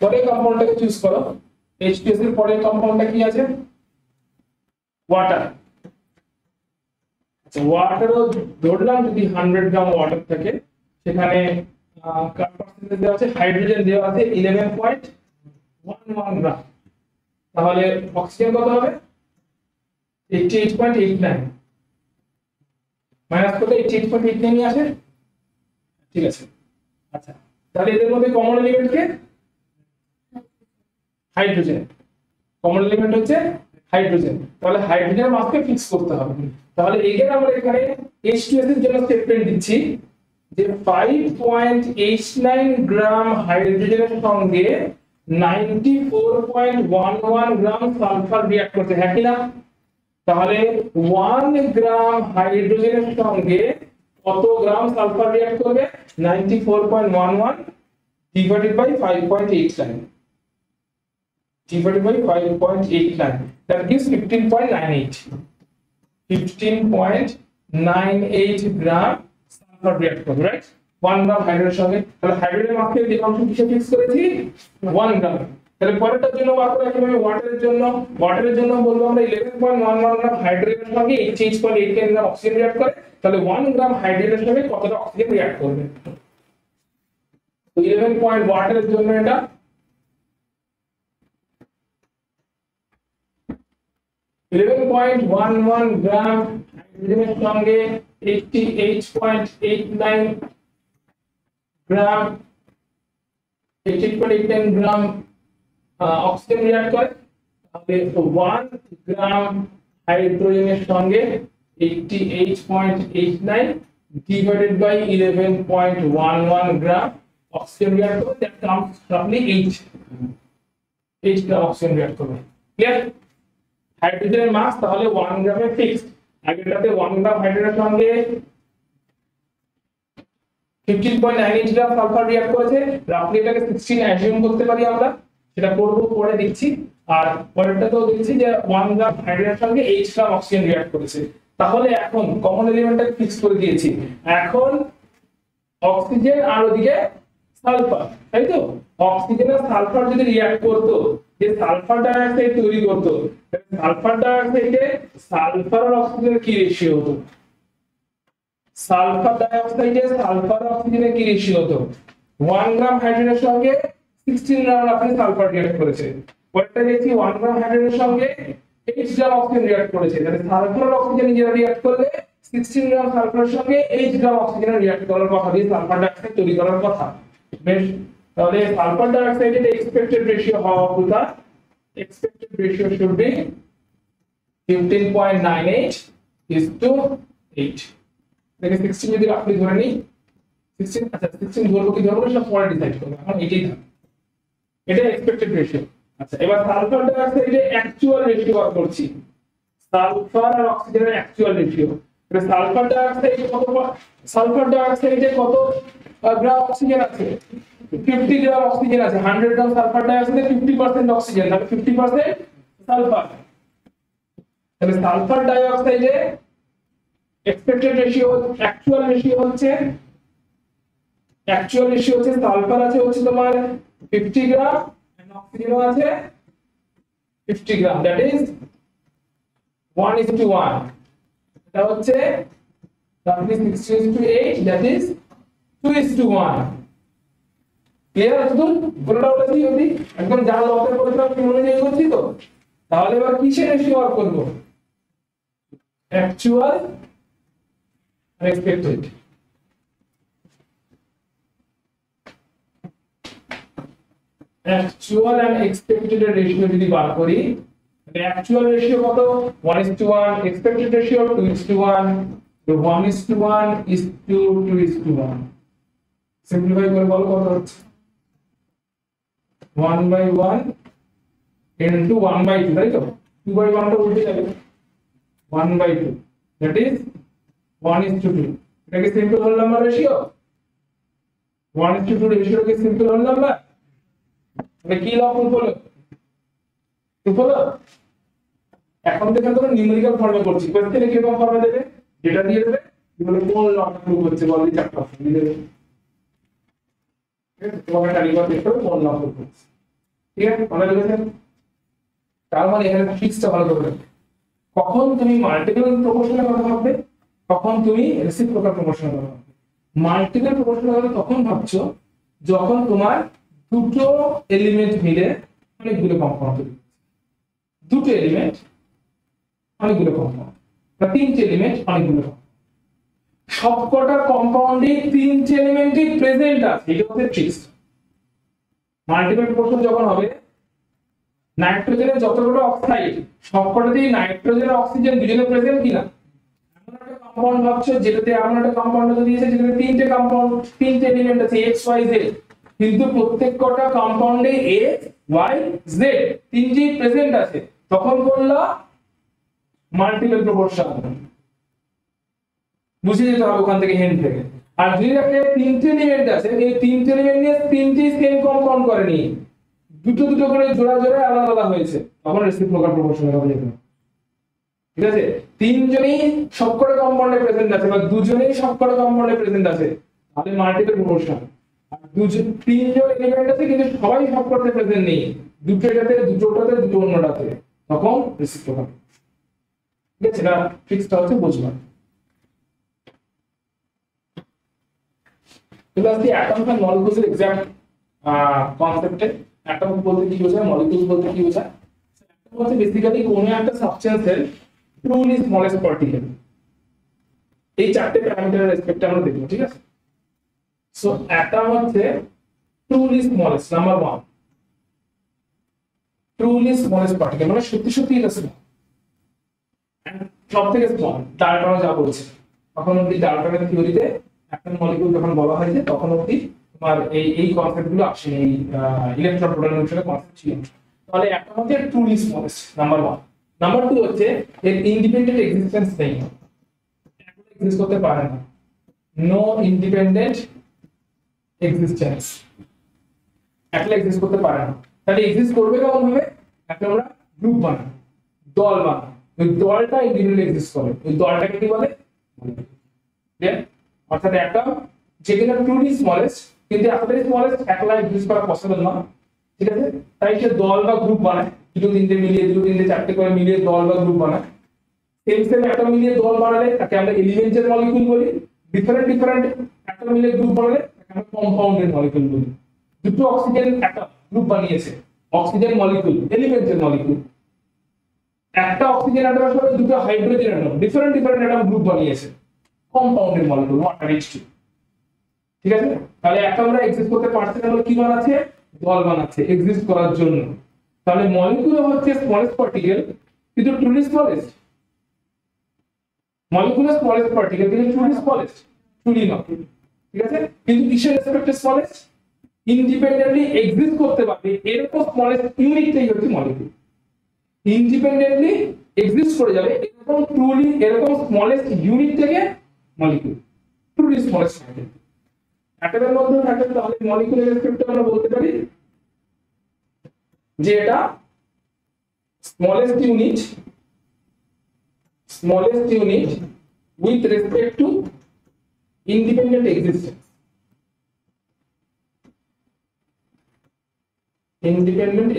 পরের কম্পাউন্ডটাকে চুজ করো। H2S এর পরের কম্পাউন্ডটা কি আছে? ওয়াটার। আচ্ছা, ওয়াটারও ধরলাম যদি 100 গ্রাম ওয়াটার থাকে, সেখানে কার পার্সেন্টেজ দেওয়া আছে, হাইড্রোজেন দেওয়া আছে 11.11 গ্রাম। তাহলে অক্সিজেন কত হবে? 88.89 মাইনাস করলে 88.89 আসে। ঠিক আছে। আচ্ছা, তাহলে এদের মধ্যে কমন এলিমেন্ট কে? হাইড্রোজেন। কমন এলিমেন্ট হচ্ছে হাইড্রোজেন। তাহলে হাইড্রোজেনের মাসকে ফিক্স করতে হবে। তাহলে এখানে আমরা এখানে H2S এর জন্য স্টেটমেন্ট দিচ্ছি যে 5.89 গ্রাম হাইড্রোজেনের সঙ্গে 94.11 গ্রাম সালফার রিঅ্যাক্ট করছে, হ্যাঁ কি না? তাহলে 1 গ্রাম হাইড্রোজেনের সঙ্গে কত গ্রাম সালফার রিঅ্যাক্ট করবে? 94.11 divided by 5.89 divided by 5.89, that gives 15.98 gram sulphur react করবে, রাইট? 1 গ্রাম হাইড্রোজেনের সঙ্গে। তাহলে হাইড্রোজেনের মাসকে দিলাম কিসে ফিক্স করেছি? 1 গ্রাম। তাহলে পরেরটার জন্য বার করে কিভাবে? ওয়াটারের জন্য বলবো আমরা 11.11 গ্রাম হাইড্রোজেনের সঙ্গে 88.89 গ্রাম অক্সিজেন রিঅ্যাক্ট করে। তাহলে 1 গ্রাম হাইড্রোজেনের সঙ্গে কতটা অক্সিজেন রিঅ্যাক্ট করবে? তো 11 পয়েন্ট ওয়াটারের জন্য এটা 11.11 গ্রাম হাইড্রোজেনের সঙ্গে 88.89 গ্রাম 88.89 গ্রাম অক্সিজেন রিঅ্যাক্ট করে। তাহলে 1 গ্রাম হাইড্রোজেনের সঙ্গে 88.89 divided by 11.11 gram oxygen react করে, that comes roughly 8 gram oxygen react করবে। ক্লিয়ার? হাইড্রোজেনের মাস তাহলে 1 গ্রামে ফিক্সড। আগেরটাতে 1 গ্রাম হাইড্রোজেনের সঙ্গে 15.98 গ্রাম সালফার রিঅ্যাক্ট করেছে। রাফলি এটাকে 16 অ্যাজিউম করতে পারি আমরা, সেটা করব পরে দেখছি। আর পরেরটাতেও দেখছি যে 1 গ্রাম হাইড্রোজেনের সঙ্গে 8 গ্রাম অক্সিজেন রিঅ্যাক্ট করেছে। তাহলে এখন কমন এলিমেন্টটাকে ফিক্স করে দিয়েছি। এখন অক্সিজেন আর ওদিকে সালফার, তাই তো? অক্সিজেন আর সালফার যদি রিঅ্যাক্ট করতো, যে সালফার ডাইঅক্সাইড তৈরি করতো, সালফার ডাইঅক্সাইডে সালফার আর অক্সিজেনের কি রেশিও হতো? সালফার ডাইঅক্সাইডে সালফার আর অক্সিজেনের কি রেশিও হতো? 1 গ্রাম হাইড্রোজেনের সঙ্গে 16 গ্রাম আপনি সালফার রিঅ্যাক্ট করেছে। পরেরটা দেখছি 1 গ্রাম হাইড্রোজেনের সঙ্গে 8 গ্রাম অক্সিজেন রিঅ্যাক্ট করেছে। তাহলে সালফার আর অক্সিজেন নিজেরা রিঅ্যাক্ট করলে 16 গ্রাম সালফারের সঙ্গে 8 গ্রাম অক্সিজেন রিঅ্যাক্ট করার কথা, দিয়ে সালফার ডাইঅক্সাইড তৈরি করার কথা। বেশ, তাহলে সালফার ডাইঅক্সাইডের এক্সপেক্টেড রেশিও হওয়া কথা, expected ratio should be 15.98:8। দেখে 16 যদি আপনি ধরে নিই, 16, আচ্ছা 16 ধরবো কি ধরবো না পরে ডিসাইড করব, এখন এটাই থাকে, এটা এক্সপেক্টেড রেশিও। আচ্ছা, এবার সালফার ডাইঅক্সাইডের অ্যাকচুয়াল রেশিও বার করছি। সালফার আর অক্সিজেনের অ্যাকচুয়াল রেশিও। তাহলে সালফার ডাইঅক্সাইডে কত, সালফার ডাইঅক্সাইডে কত গ্রাম অক্সিজেন আছে? 50 গ্রাম অক্সিজেন আছে। 100 গ্রাম সালফার ডাইঅক্সাইডে 50% অক্সিজেন, তাহলে 50% সালফার। তাহলে সালফার ডাইঅক্সাইডে এক্সপেক্টেড রেশিও, অ্যাকচুয়াল রেশিও হচ্ছে সালফার আছে হচ্ছে তোমার 50 গ্রাম এন্ড অক্সিজেনও আছে 50 গ্রাম, দ্যাট ইজ 1:1। এটা হচ্ছে roughly 16:8, দ্যাট ইজ 2:1। ক্লিয়ার আছে তো? কোনো ডাউট আছে যদি? একদম যা লক্ষ্য করেছিলাম কি অনুযায়ী করছি তো? তাহলে এবার কিসের রেশিও বার করব? অ্যাকচুয়াল আর এক্সপেক্টেড। অ্যাকচুয়াল এন্ড এক্সপেক্টেড এর রেশিও যদি বার করি, তাহলে অ্যাকচুয়াল রেশিও কত? 1:1, এক্সপেক্টেড রেশিও 2:1, তো 1:1 is to 2:1। সিম্পলিফাই করে বলো কত হচ্ছে? 1/1 into 1/2, তাই তো? 2/1 টা উল্টে যাবে, 1/2, that is 1:2। এটা কি simple whole number ratio? 1:2 ratio কি সিম্পল হোল নাম্বার? তাহলে কি লব হলো? হলো। এখন থেকে আমরা নিউমেরিক্যাল ফর্মে করছি। কোশ্চেনে কি রকম ফর্মে দেবে? যেটা দিয়ে দেবে বলে কোন লবটা প্রুভ হচ্ছে বল, চ্যাপ্টার দিয়ে দেবে। তোমাকে টাইমার দেখতে হবে কোন লব প্রুভ হচ্ছে। ঠিক আছে, ভালো লেগেছে? তার মানে এখানে ফিক্সটা ভালো করে রাখবে। কখন তুমি মাল্টিপল প্রপোর্শনের কথা ভাববে, কখন তুমি রেসিপ্রোকাল প্রপোর্শনের কথা ভাববে। মাল্টিপল প্রপোর্শনের কথা তখন ভাবছো যখন তোমার দুটো এলিমেন্ট মিলে অনেকগুলো কম্পাউন্ড তৈরি করছে। দুটো এলিমেন্ট অনেকগুলো কম্পাউন্ড, বা তিনটে এলিমেন্ট অনেকগুলো কম্পাউন্ড, সবকটা কম্পাউন্ডে তিনটে এলিমেন্টই প্রেজেন্ট আছে, এটা হচ্ছে ফিক্স। মাল্টিপল প্রপোর্শন যখন হবে, নাইট্রোজেনের যতগুলো অক্সাইড সবকটাতেই নাইট্রোজেন আর অক্সিজেন দুজনে প্রেজেন্ট কিনা। এমন একটা কম্পাউন্ড ভাবছো যেটাতে এমন একটা কম্পাউন্ড দিয়েছে যেটাতে তিনটে কম্পাউন্ড, তিনটে এলিমেন্ট আছে এক্স ওয়াই জেড, কিন্তু প্রত্যেক কটা কম্পাউন্ডে এ ওয়াই জেড তিনটেই প্রেজেন্ট আছে, তখন বললা মাল্টিপল প্রপোর্শন। বুঝে যেতে হবে ওখান থেকে, হেন্ড থেকে। আর যদি দেখে তিনটে এলিমেন্ট আছে, এই তিনটে এলিমেন্ট নিয়ে তিনটেই সেম কম্পাউন্ড করেনি, দুটো দুটো করে জোড়া জোড়া আলাদা আলাদা হয়েছে, তখন রেসিপ্রোকাল প্রপোর্শনের কথা যেতে হবে। ঠিক আছে, তিনজনেই সবকটা কম্পাউন্ডে প্রেজেন্ট আছে বা দুজনেই সবকটা কম্পাউন্ডে প্রেজেন্ট আছে, তাহলে মাল্টিপল প্রপোর্শন। আর দুজন তিনজন এলিমেন্ট আছে কিন্তু সবাই সবকটাতে প্রেজেন্ট নেই, দুটোটাতে দুটোটাতে দুটো অন্যটাতে, তখন রেসিপ্রোকাল। ঠিক আছে, এটা ফিক্সটা হচ্ছে বুঝলাম। এবার আসি অ্যাটমস এন্ড মলিকিউলস এর এক্সাক্ট কনসেপ্টে। অ্যাটম বলতে কি বোঝায়, মলিকিউল বলতে কি বোঝায়? অ্যাটম হচ্ছে বেসিক্যালি কোন একটা সাবস্টেন্সের ট্রুলি স্মলেস্ট পার্টিকেল। এই চারটে প্যারামিটারের রেসপেক্টে আমরা দেখব, ঠিক আছে? সো অ্যাটম হচ্ছে truly smallest, number 1 truly smallest particle, মানে সত্যি সত্যি এটা স্মল, সব থেকে স্মল। ডাল্টন যা বলছে, তখন অব্দি ডাল্টনের থিওরিতে একটা মলিকিউল যখন বলা হয়েছে তখন অব্দি তোমার এই কনসেপ্টগুলো আসেনি, এই ইলেকট্রন প্রোটন নিউট্রনের কনসেপ্ট ছিল। তাহলে একটা হচ্ছে ট্রুলি স্মলেস্ট, নাম্বার 1। নাম্বার 2 হচ্ছে এর ইন্ডিপেন্ডেন্ট এক্সিস্টেন্স নেই, একলা এক্সিস্ট করতে পারে না, নো ইন্ডিপেন্ডেন্ট এক্সিস্টেন্স, একলা এক্সিস্ট করতে পারে না। তাহলে এক্সিস্ট করবে কেমন ভাবে? একটা আমরা গ্রুপ বানাই, দল বানাই, ওই দলটা ইন্ডিপেন্ডেন্ট এক্সিস্ট করে, ওই দলটাকে কি বলে? ক্লিয়ার? অর্থাৎ একটা যেখানে ট্রুলি স্মলেস্ট, কিন্তু এতটাই স্মলেস্ট একলা এক্সিস্ট করা পসিবল না, ঠিক আছে? তাই সে দল বা গ্রুপ বানায়, দুটো তিনটে মিলিয়ে, দুটো তিনটে চারটে করে মিলিয়ে দল বা গ্রুপ বানায়। সেম সেম একটা মিলিয়ে দল বানালে তাকে আমরা এলিমেন্টের মলিকিউল বলি, ডিফারেন্ট ডিফারেন্ট একটা মিলিয়ে গ্রুপ বানালে তাকে আমরা কম্পাউন্ডের মলিকিউল বলি। দুটো অক্সিজেন একটা গ্রুপ বানিয়েছে, অক্সিজেন মলিকিউল, এলিমেন্টের মলিকিউল। একটা অক্সিজেন অ্যাটমের সাথে দুটো hydrogen atom, different different atom group বানিয়েছে, কম্পাউন্ডের মলিকিউল, ওয়াটার H2। ঠিক আছে, তাহলে একটা আমরা এক্সিস্ট করতে পারছি না, কি বানাচ্ছে? দল বানাচ্ছে এক্সিস্ট করার জন্য। তাহলে মলিকিউল হচ্ছে স্মলেস্ট পার্টিকেল কিন্তু truly smallest, molecule smallest particle কিন্তু ট্রুলি স্মলেস্ট, ট্রুলি নট। ঠিক আছে, কিন্তু কিসের রেসপেক্টে স্মলেস্ট? ইন্ডিপেন্ডেন্টলি এক্সিস্ট করতে পারবে এরকম স্মলেস্ট ইউনিটটাই হচ্ছে মলিকিউল। ইন্ডিপেন্ডেন্টলি এক্সিস্ট করে যাবে এরকম ট্রুলি, এরকম স্মলেস্ট ইউনিট থেকে মলিকিউল, ট্রুলি স্মলেস্ট পার্টিকেল। অ্যাটমের মধ্যে থাকে, তাহলে মলিকিউলের রেসপেক্টে আমরা বলতে পারি যে এটা smallest unit with respect to independent existence, independently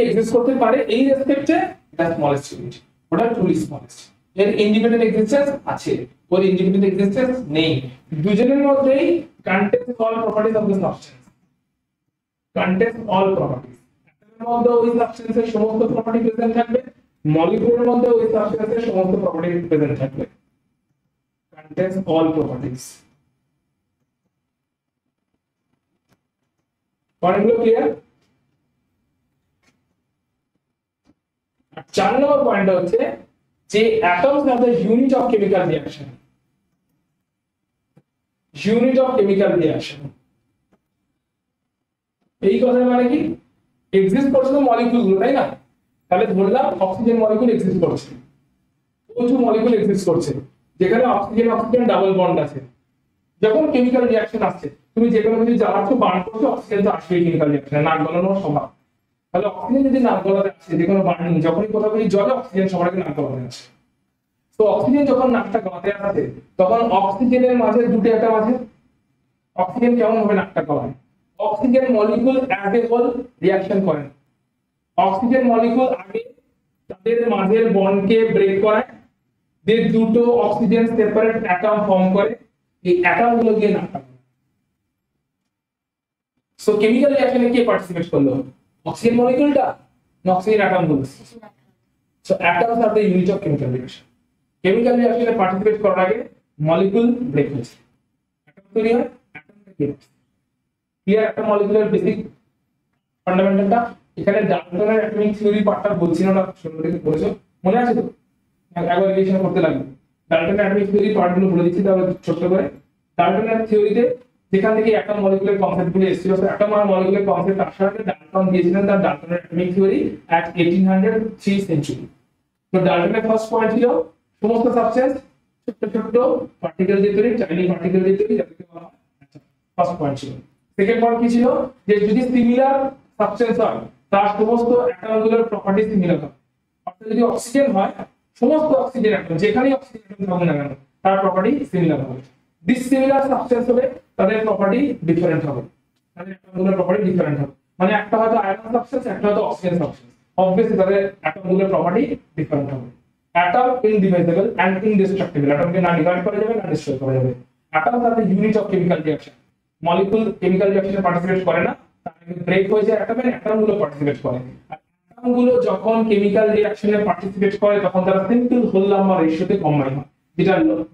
exist করতে পারে এই রেসপেক্টে, এটা স্মলেস্ট ইউনিট, ওটা ট্রুলি স্মলেস্ট। এর ইন্ডিপেন্ডেন্ট এক্সিস্টেন্স আছে, ওর ইন্ডিপেন্ডেন্ট এক্সিস্টেন্স নেই। দুজনের মধ্যেই contains all properties of the substance, contains all properties. এর মধ্যে ওই সাবস্টেন্সের সমস্ত প্রপার্টি প্রেজেন্ট থাকবে, মলিকিউলের মধ্যে ওই সাবস্টেন্সের সমস্ত প্রপার্টি প্রেজেন্ট থাকবে, কন্টেন্স অল প্রপার্টিজ। পয়েন্টগুলো ক্লিয়ার? 4 নম্বর পয়েন্ট হচ্ছে যে atoms have the unit of chemical reaction, unit of chemical reaction। এই কথার মানে কি? এক্সিস্ট করছে তো মলিকিউল গুলো, তাই না? তাহলে ধরলাম অক্সিজেন মলিকিউল এক্সিস্ট করছে, প্রচুর মলিকিউল এক্সিস্ট করছে যেখানে অক্সিজেন অক্সিজেন ডাবল বন্ড আছে। যখন কেমিক্যাল রিঅ্যাকশন আসছে, তুমি যে কোনো কিছু জ্বালাচ্ছ, বার্ন করছো, অক্সিজেন তো আসবেই কেমিক্যাল রিঅ্যাকশনে, নাক গলানো স্বভাব। তাহলে অক্সিজেন যদি নাক গলাতে আসে, যে কোনো বার্নিং, যখনই কোথাও কিছু জ্বলে অক্সিজেন সবার আগে নাক গলাতে আসে। তো অক্সিজেন যখন নাকটা গলাতে আসে, তখন অক্সিজেনের মাঝে দুটো অ্যাটম আছে, অক্সিজেন কেমন ভাবে নাকটা গলায়? Oxygen molecule as a whole reaction করে না। অক্সিজেন মলিকিউল আগে তাদের মাঝের বন্ডকে ব্রেক করায়, যে দুটো অক্সিজেন সেপারেট অ্যাটম ফর্ম করে, এই অ্যাটম গুলো গিয়ে নাটা। সো কেমিক্যাল রিঅ্যাকশনে কে পার্টিসিপেট করলো? অক্সিজেন মলিকিউলটা না অক্সিজেন অ্যাটম গুলো? So atoms are the unit of chemical reaction. Chemical রিঅ্যাকশনে পার্টিসিপেট করার আগে মলিকিউল ব্রেক হয়েছে, অ্যাটম তৈরি হয়, অ্যাটমটা কি হচ্ছে ক্লিয়ার? একটা মলিকিউলের বেসিক ফান্ডামেন্টালটা এখানে ডাল্টনের অ্যাটমিক থিওরি পার্টটা বলছিল না, শুরু থেকে বলেছো মনে আছে তো? একবার রিভিশন করতে লাগবে। ডাল্টনের অ্যাটমিক থিওরি পার্টগুলো বলে দিচ্ছি তাহলে ছোট করে। ডাল্টনের থিওরিতে যেখান থেকে অ্যাটম মলিকুলার কনসেপ্টগুলো এসেছিল, অ্যাটম আর মলিকুলার কনসেপ্ট আসার আগে ডাল্টন দিয়েছিলেন তার ডাল্টনের অ্যাটমিক থিওরি এট 1803 সেঞ্চুরি। তো ডাল্টনের ফার্স্ট পয়েন্ট ছিল সমস্ত সাবস্টেন্স ছোট ছোট পার্টিকেল দিয়ে তৈরি, টাইনি পার্টিকেল দিয়ে তৈরি, যাদেরকে বলা হয় অ্যাটম। ফার্স্ট পয়েন্ট ছিল। সেকেন্ড পয়েন্ট কি ছিল? যে যদি সিমিলার সাবস্টেন্স হয় তার সমস্ত অ্যাটমগুলোর প্রপার্টি সিমিলার হবে। অর্থাৎ যদি অক্সিজেন হয়, সমস্ত অক্সিজেন অ্যাটম যেখানেই অক্সিজেন অ্যাটম থাকুক না কেন তার প্রপার্টি সিমিলার হবে। ডিসিমিলার সাবস্টেন্স হলে তাদের প্রপার্টি ডিফারেন্ট হবে, তাদের অ্যাটমগুলোর প্রপার্টি ডিফারেন্ট হবে। মানে একটা হয়তো আয়রন সাবস্টেন্স, একটা হয়তো অক্সিজেন সাবস্টেন্স, অবভিয়াসলি তাদের অ্যাটমগুলোর প্রপার্টি ডিফারেন্ট হবে। অ্যাটম ইনডিভিজিবল এন্ড ইনডিস্ট্রাক্টিবল, অ্যাটমকে না ডিভাইড করা যাবে না ডিস্ট্রয় করা যাবে। Atom are the unit of chemical reaction. Molecule chemical রিঅ্যাকশনে পার্টিসিপেট করে না, তার ব্রেক হয়ে যায় অ্যাটমের, অ্যাটমগুলো পার্টিসিপেট করে। অ্যাটমগুলো যখন কেমিক্যাল রিঅ্যাকশনে পার্টিসিপেট করে তখন তারা সিম্পল হোল নাম্বার রেশিওতে কম্বাইন হয়,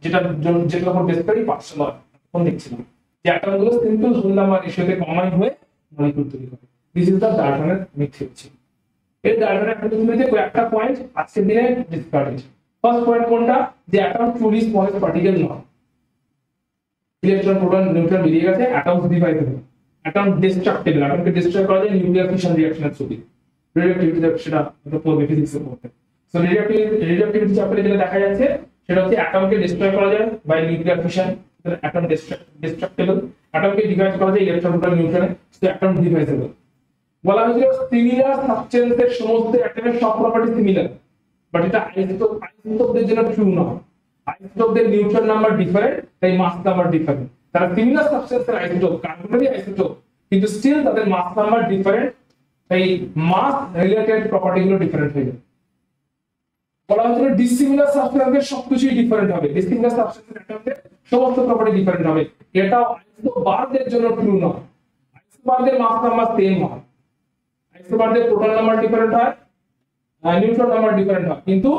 যেটার উপর বেস করে পার্সেল হয়। তখন দেখছিলাম যে অ্যাটমগুলো সিম্পল হোল নাম্বার রেশিওতে কম্বাইন হয়ে মলিকিউল তৈরি করে। দিস ইজ দ্য ডাল্টনের থিওরি। এই ডাল্টনের থিওরিতে কয়েকটা পয়েন্ট আজকের দিনে ডিসকার্ডেড। ফার্স্ট পয়েন্ট কোনটা? যে অ্যাটম ট্রুলি স্মলেস্ট পার্টিকেল নয়। ইলেকট্রন প্রোটন নিউট্রন বেরিয়ে গেছে, অ্যাটমস ডিভাইডেবল, অ্যাটম ডিস্ট্রাক্টেবল, অ্যাটমকে ডিস্ট্রয় করা যায় নিউক্লিয়ার ফিশন রিঅ্যাকশনের থ্রুতে। রেডিওঅ্যাক্টিভিটি সেটা পড়বে ফিজিক্সে পড়তে। সো রেডিওঅ্যাক্টিভিটি চ্যাপ্টারে যেটা দেখা যাচ্ছে সেটা হচ্ছে অ্যাটমকে ডিস্ট্রয় করা যায় by nuclear fission, atom destructible, অ্যাটমকে ডিভাইড করা যায় ইলেকট্রন প্রোটন নিউট্রনে, সো অ্যাটম ডিভাইডেবল। বলা হয়েছিল সিমিলার সাবস্টেন্সের সমস্ত অ্যাটমের সব প্রপার্টি সিমিলার, বাট এটা আইসোটোপদের জন্য ট্রু নয়। আইসোটোপদের নিউট্রন নাম্বার ডিফারেন্ট, তাই মাস নাম্বার ডিফারেন্ট। তারা সিমিলার সাবস্টেন্সের আইসোটোপ, কার্বনেরই আইসোটোপ, কিন্তু স্টিল তাদের মাস নাম্বার ডিফারেন্ট, তাই মাস রিলেটেড প্রপার্টি গুলো ডিফারেন্ট হয়ে যায়। বলা হয়েছিল ডিসিমিলার সাবস্টেন্সের সবকিছুই ডিফারেন্ট হবে, ডিসিমিলার সাবস্টেন্সের অ্যাটমের সমস্ত প্রপার্টি ডিফারেন্ট হবে। এটাও আইসোবারদের জন্য ট্রু নয়। আইসোবারদের মাস নাম্বার সেম হয়, আইসোবারদের প্রোটন নাম্বার ডিফারেন্ট হয়, নিউট্রন নাম্বার ডিফারেন্ট হয়, কিন্তু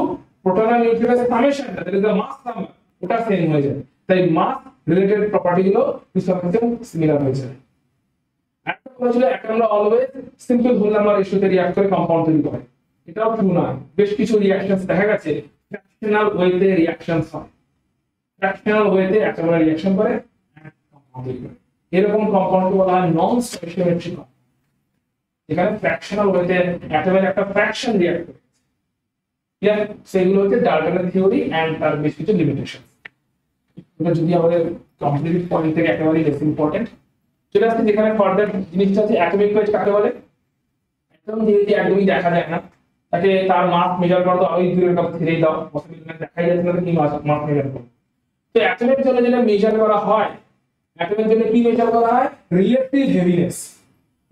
প্রোটন আর নিউট্রনের সামেশনটা, that is the mass number, ওটা সেম হয়ে যায়। তাই মাস রিলেটেড প্রপার্টি গুলো টু সাম এক্সটেন্ট সিমিলার হয়ে যায়। একটা কথা ছিল অ্যাটমরা অলওয়েজ সিম্পল হোল নাম্বার রেশিওতে রিঅ্যাক্ট করে কম্পাউন্ড তৈরি করে, এটাও ট্রু নয়। বেশ কিছু রিঅ্যাকশনস দেখা গেছে ফ্র্যাকশনাল ওয়েতে রিঅ্যাকশনস হয়, ফ্র্যাকশনাল ওয়েতে অ্যাটমরা রিঅ্যাকশন করে কম্পাউন্ড তৈরি করে। এরকম কম্পাউন্ডকে বলা হয় নন স্টয়কিওমেট্রিক কম্পাউন্ড, যেখানে ফ্র্যাকশনাল ওয়েতে অ্যাটমের একটা ফ্র্যাকশন রিঅ্যাক্ট করে। ক্লিয়ার? সেগুলো হচ্ছে ডাল্টনের থিওরি এন্ড তার বেশ কিছু লিমিটেশন। এটা যদি আমাদের কমপ্লিট পয়েন্ট থেকে একেবারে বেশ ইম্পর্টেন্ট। চলে আসছে যেখানে ফার্দার জিনিসটা আছে অ্যাটমিক ওয়েট কাকে বলে। একদম যেহেতু একদমই দেখা যায় না, তাকে তার মাস মেজার করা তো ওই দূরের কথা ছেড়েই দাও, পসিবল না, দেখাই যাচ্ছে না কি মাস মেজার করবে। তো অ্যাটমের জন্য যেটা মেজার করা হয়, অ্যাটমের জন্য কি মেজার করা হয়? Relative heaviness.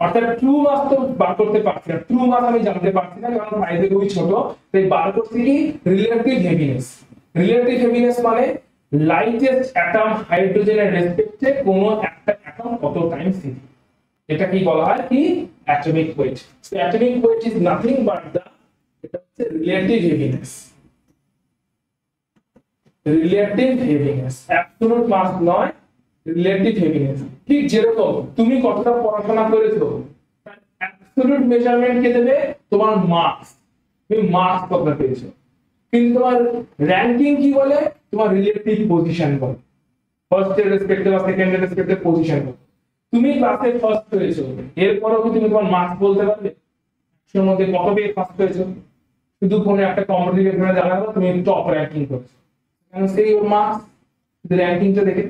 অর্থাৎ ট্রু মাস তো বার করতে পারছি না, ট্রু মাস আমি জানতে পারছি না কারণ সাইজে খুবই ছোট, তাই বার করছি কি রিলেটিভ হেভিনেস। রিলেটিভ হেভিনেস মানে লাইটেস্ট অ্যাটম হাইড্রোজেনের রেসপেক্টে কোন একটা অ্যাটম কত টাইমস হেভি, এটা কি বলা হয় কি atomic weight. So atomic weight is nothing but the, এটা হচ্ছে relative heaviness. Relative heaviness, absolute mass নয়, রিলেটিভ হেভিনেস। ঠিক যেরকম তুমি কতটা পড়াশোনা করেছো, অ্যাবসলিউট মেজারমেন্ট কে দেবে তোমার মার্কস, তুমি মার্কস কতটা পেয়েছো। কিন্তু তোমার র‍্যাঙ্কিং কি বলে? তোমার রিলেটিভ পজিশন বলে, ফার্স্ট এর রেসপেক্টে বা সেকেন্ড এর রেসপেক্টে পজিশন বলে। তুমি ক্লাসে ফার্স্ট হয়েছো, এরপরও কি তুমি তোমার মার্কস বলতে পারবে এর মধ্যে কত পেয়ে ফার্স্ট হয়েছো? শুধু কোনো একটা কম্পিটিটিভ এক্সামে জানা গেল তুমি টপ র‍্যাঙ্কিং করেছো, কারণ সেই মার্কস র‍্যাঙ্কিংটা দেখে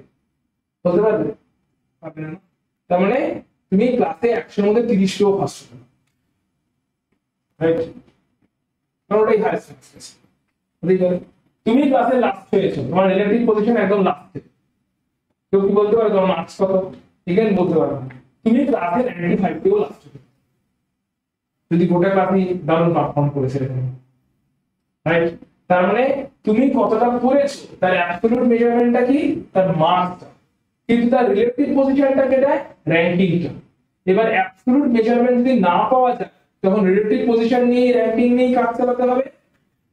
বলতে পারবে? পারবে না। তার মানে তুমি ক্লাসে 100 এর মধ্যে 30 টাও ফার্স্ট হবে, রাইট? কারণ ওটাই হাইয়েস্ট সাকসেস। তুমি ক্লাসে লাস্ট হয়েছো, তোমার রিলেটিভ পজিশন একদম লাস্টে, কেউ কি বলতে পারে তোমার মার্কস কত? এগেইন বলতে পারবে না। তুমি ক্লাসে 95 পেও লাস্ট যদি গোটা ক্লাসই দারুণ পারফর্ম করেছে রাইট। তার মানে তুমি কতটা পড়েছো তার অ্যাবসলিউট মেজারমেন্টটা কি, তার মার্কসটা, কিন্তু তার রিলেটিভ পজিশনটা কেটে র‍্যাঙ্কিংটা। এবার অ্যাবসলিউট মেজারমেন্ট যদি না পাওয়া যায় তখন রিলেটিভ পজিশন নিয়ে র‍্যাঙ্কিং নিয়ে কাজ চালাতে হবে।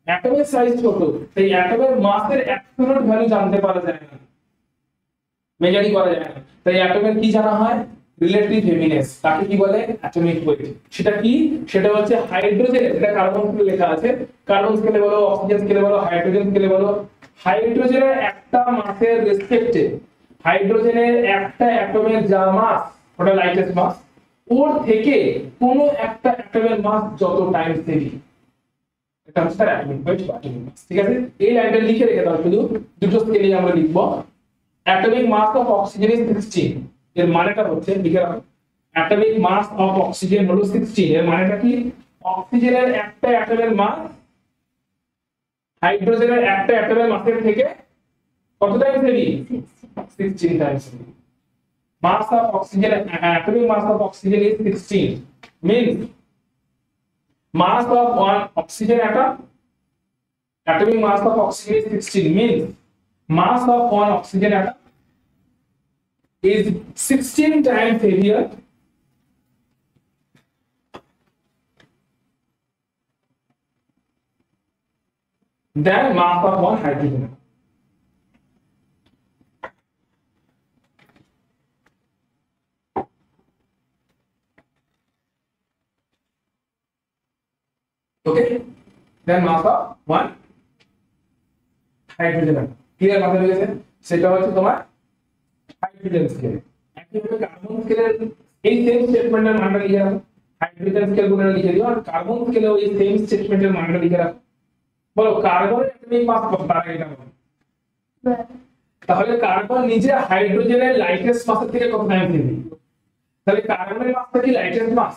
অ্যাটমের সাইজ ছোট, সেই অ্যাটমের মাসের অ্যাবসলিউট ভ্যালু জানতে পারা যায় না, মেজারই করা যায় না। তাই অ্যাটমের কি জানা হয়, রিলেটিভ হেভিনেস, তাকে কি বলে অ্যাটমিক ওয়েট। সেটা কি, সেটা হচ্ছে হাইড্রোজেন, এটা কার্বন স্কেলে লেখা আছে, কার্বন স্কেলে বলো, অক্সিজেন স্কেলে বলো, হাইড্রোজেন স্কেলে বলো, হাইড্রোজেনের একটা মাসের রেসপেক্টে হাইড্রোজেনের একটা অ্যাটমের যা মাস ওটা লাইটেস্ট মাস, ওর থেকে কোনো একটা অ্যাটমের মাস যত টাইমস হেভি, এটা হচ্ছে তার অ্যাটমিক ওয়েট বা অ্যাটমিক মাস। ঠিক আছে, এই লাইনটা লিখে রেখে দাও, শুধু দুটো স্কেলে আমরা লিখবো। Atomic mass of oxygen is 16, এর মানেটা হচ্ছে লিখে রাখো, অ্যাটমিক মাস অফ অক্সিজেন হলো 16, এর মানেটা কি, অক্সিজেনের একটা অ্যাটমের মাস হাইড্রোজেনের একটা অ্যাটমের মাসের থেকে কত times heavy, 16 times heavy. Mass of oxygen, atomic mass of oxygen is 16 means mass of one oxygen atom, atomic mass of oxygen is 16 means mass of one oxygen atom is 16 times heavier than mass of one hydrogen atom. Okay, then mass of one hydrogen atom. Clear মাথায় রয়েছে, সেটা হচ্ছে তোমার hydrogen scale. একইভাবে carbon স্কেলের এই same স্টেটমেন্টের মানটা লিখে রাখো, হাইড্রোজেন স্কেল গুলো লিখে দিও, আর কার্বন স্কেলেও এই সেম স্টেটমেন্টের মানটা লিখে রাখো। বলো কার্বনের অ্যাটমিক মাস কত, তার এটা বলো। তাহলে কার্বন নিজে হাইড্রোজেনের লাইটেস্ট মাসের থেকে কত টাইম হেভি, তাহলে কার্বনের মাসটা কি লাইটেস্ট মাস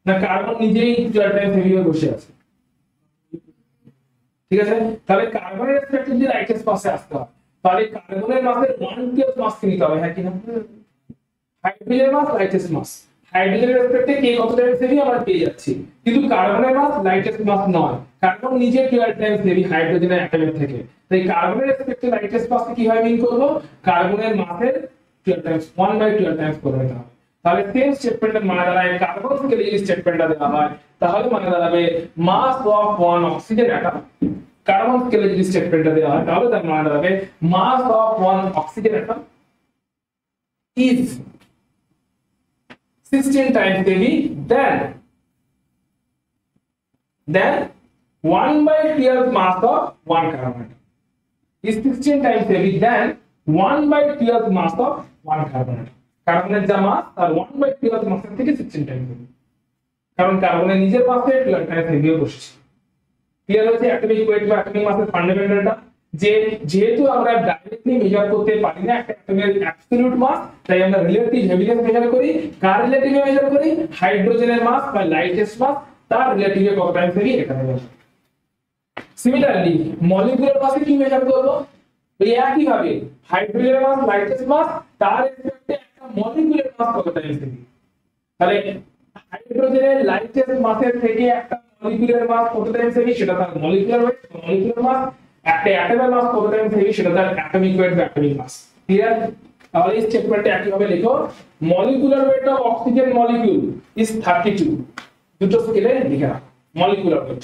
না কার্বন নিজেই 12 টাইম হেভি হয়ে বসে আছে? ঠিক আছে, তাহলে কার্বনের রেসপেক্টে যদি লাইটেস্ট মাসে আসতে হয় তাহলে কার্বনের মাসের 1/12 মাস নিতে হবে, হ্যাঁ কি না? হাইড্রোজেনের মাস লাইটেস্ট মাস, হাইড্রোজেনের রেসপেক্টে কে কত টাইম হেভি আমরা পেয়ে যাচ্ছি, কিন্তু কার্বনের মাস লাইটেস্ট মাস নয়, কার্বন নিজে 12 টাইম হেভি হাইড্রোজেনের অ্যাটমের থেকে। তাই কার্বনের রেসপেক্টে লাইটেস্ট মাসকে কিভাবে মিন করব, কার্বনের মাসের 12 টাইমস 1/12 টাইমস করে নিতে হবে। তাহলে সেম স্টেটমেন্টের মানে দাঁড়ায়, কার্বন স্কেলে এই স্টেটমেন্টটা দেওয়া হয় তাহলে মানে দাঁড়াবে mass of one oxygen atom, carbon স্কেলে যদি স্টেটমেন্টটা দেওয়া হয় তাহলে তার মানে দাঁড়াবে mass of one oxygen atom is 16 times heavy than 1/12 mass of one carbon atom is 16 times heavy than 1/12 mass of one carbon atom. কার্বনের যা মাস আর 1/12 মাসের থেকে 16 টাইম হেভি, কারণ কার্বনের নিজের মাসে 12 টাইম হেভি বসছে। ক্লিয়ার হয়েছে অ্যাটমিক ওয়েট বা অ্যাটমিক মাসের ফান্ডামেন্টালটা, যে যেহেতু আমরা ডাইরেক্টলি মেজার করতে পারি না একটা অ্যাটমের অ্যাবসলিউট মাস, তাই আমরা রিলেটিভ হেভিনেস মেজার করি। কার রিলেটিভে মেজার করি, হাইড্রোজেনের মাস বা লাইটেস্ট মাস, তার রিলেটিভে কত টাইম হেভি এটা মেজার। সিমিলারলি মলিকিউলার মাসে কি মেজার করব, এই একই ভাবে হাইড্রোজেনের মাস লাইটেস্ট মাস, তার রেসপেক্টে একটা মলিকিউলার মাস কত টাইম হেভি। তাহলে হাইড্রোজেনের লাইটেস্ট মাসের থেকে একটা মলিকিউলার মাস কত টাইম হেভি, সেটা তার মলিকিউলার ওয়েট, মলিকিউলার মাস। একটা অ্যাটমের মাস কত টাইম হেভি, সেটা তার অ্যাটমিক ওয়েট বা অ্যাটমিক মাস। ক্লিয়ার? তাহলে এই স্টেটমেন্টটা একই ভাবে লিখো, molecular weight of oxygen molecule is 32, দুটো স্কেলে লিখে রাখো মলিকিউলার ওয়েট,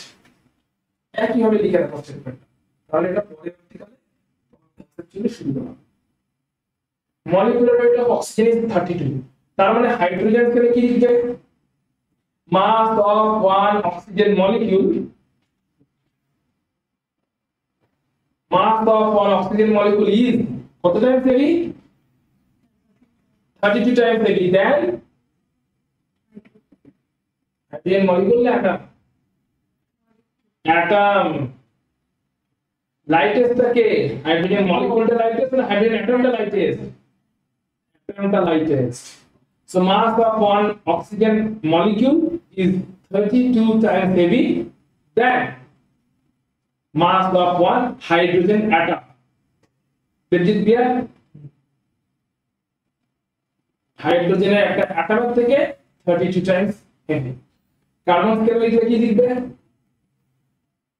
একই ভাবে লিখে রাখো স্টেটমেন্টটা, তাহলে এটা পরবর্তীকালে কনসেপচুয়ালি সুবিধা হবে। Molecular weight of oxygen is 32, তার মানে হাইড্রোজেন স্কেলে কি লিখবে, mass of one oxygen molecule, mass of one oxygen molecule is কত times heavy, 32 times heavy than hydrogen molecule না atom lightest থাকে, hydrogen molecule টা lightest না hydrogen atom টা lightest, atom টা lightest. So mass of one oxygen molecule is 32 times heavy than mass of one hydrogen atom. Did it clear? হাইড্রোজেনের একটা অ্যাটমের থেকে 32 Times heavy. Carbon স্কেলে লিখলে কি লিখবে?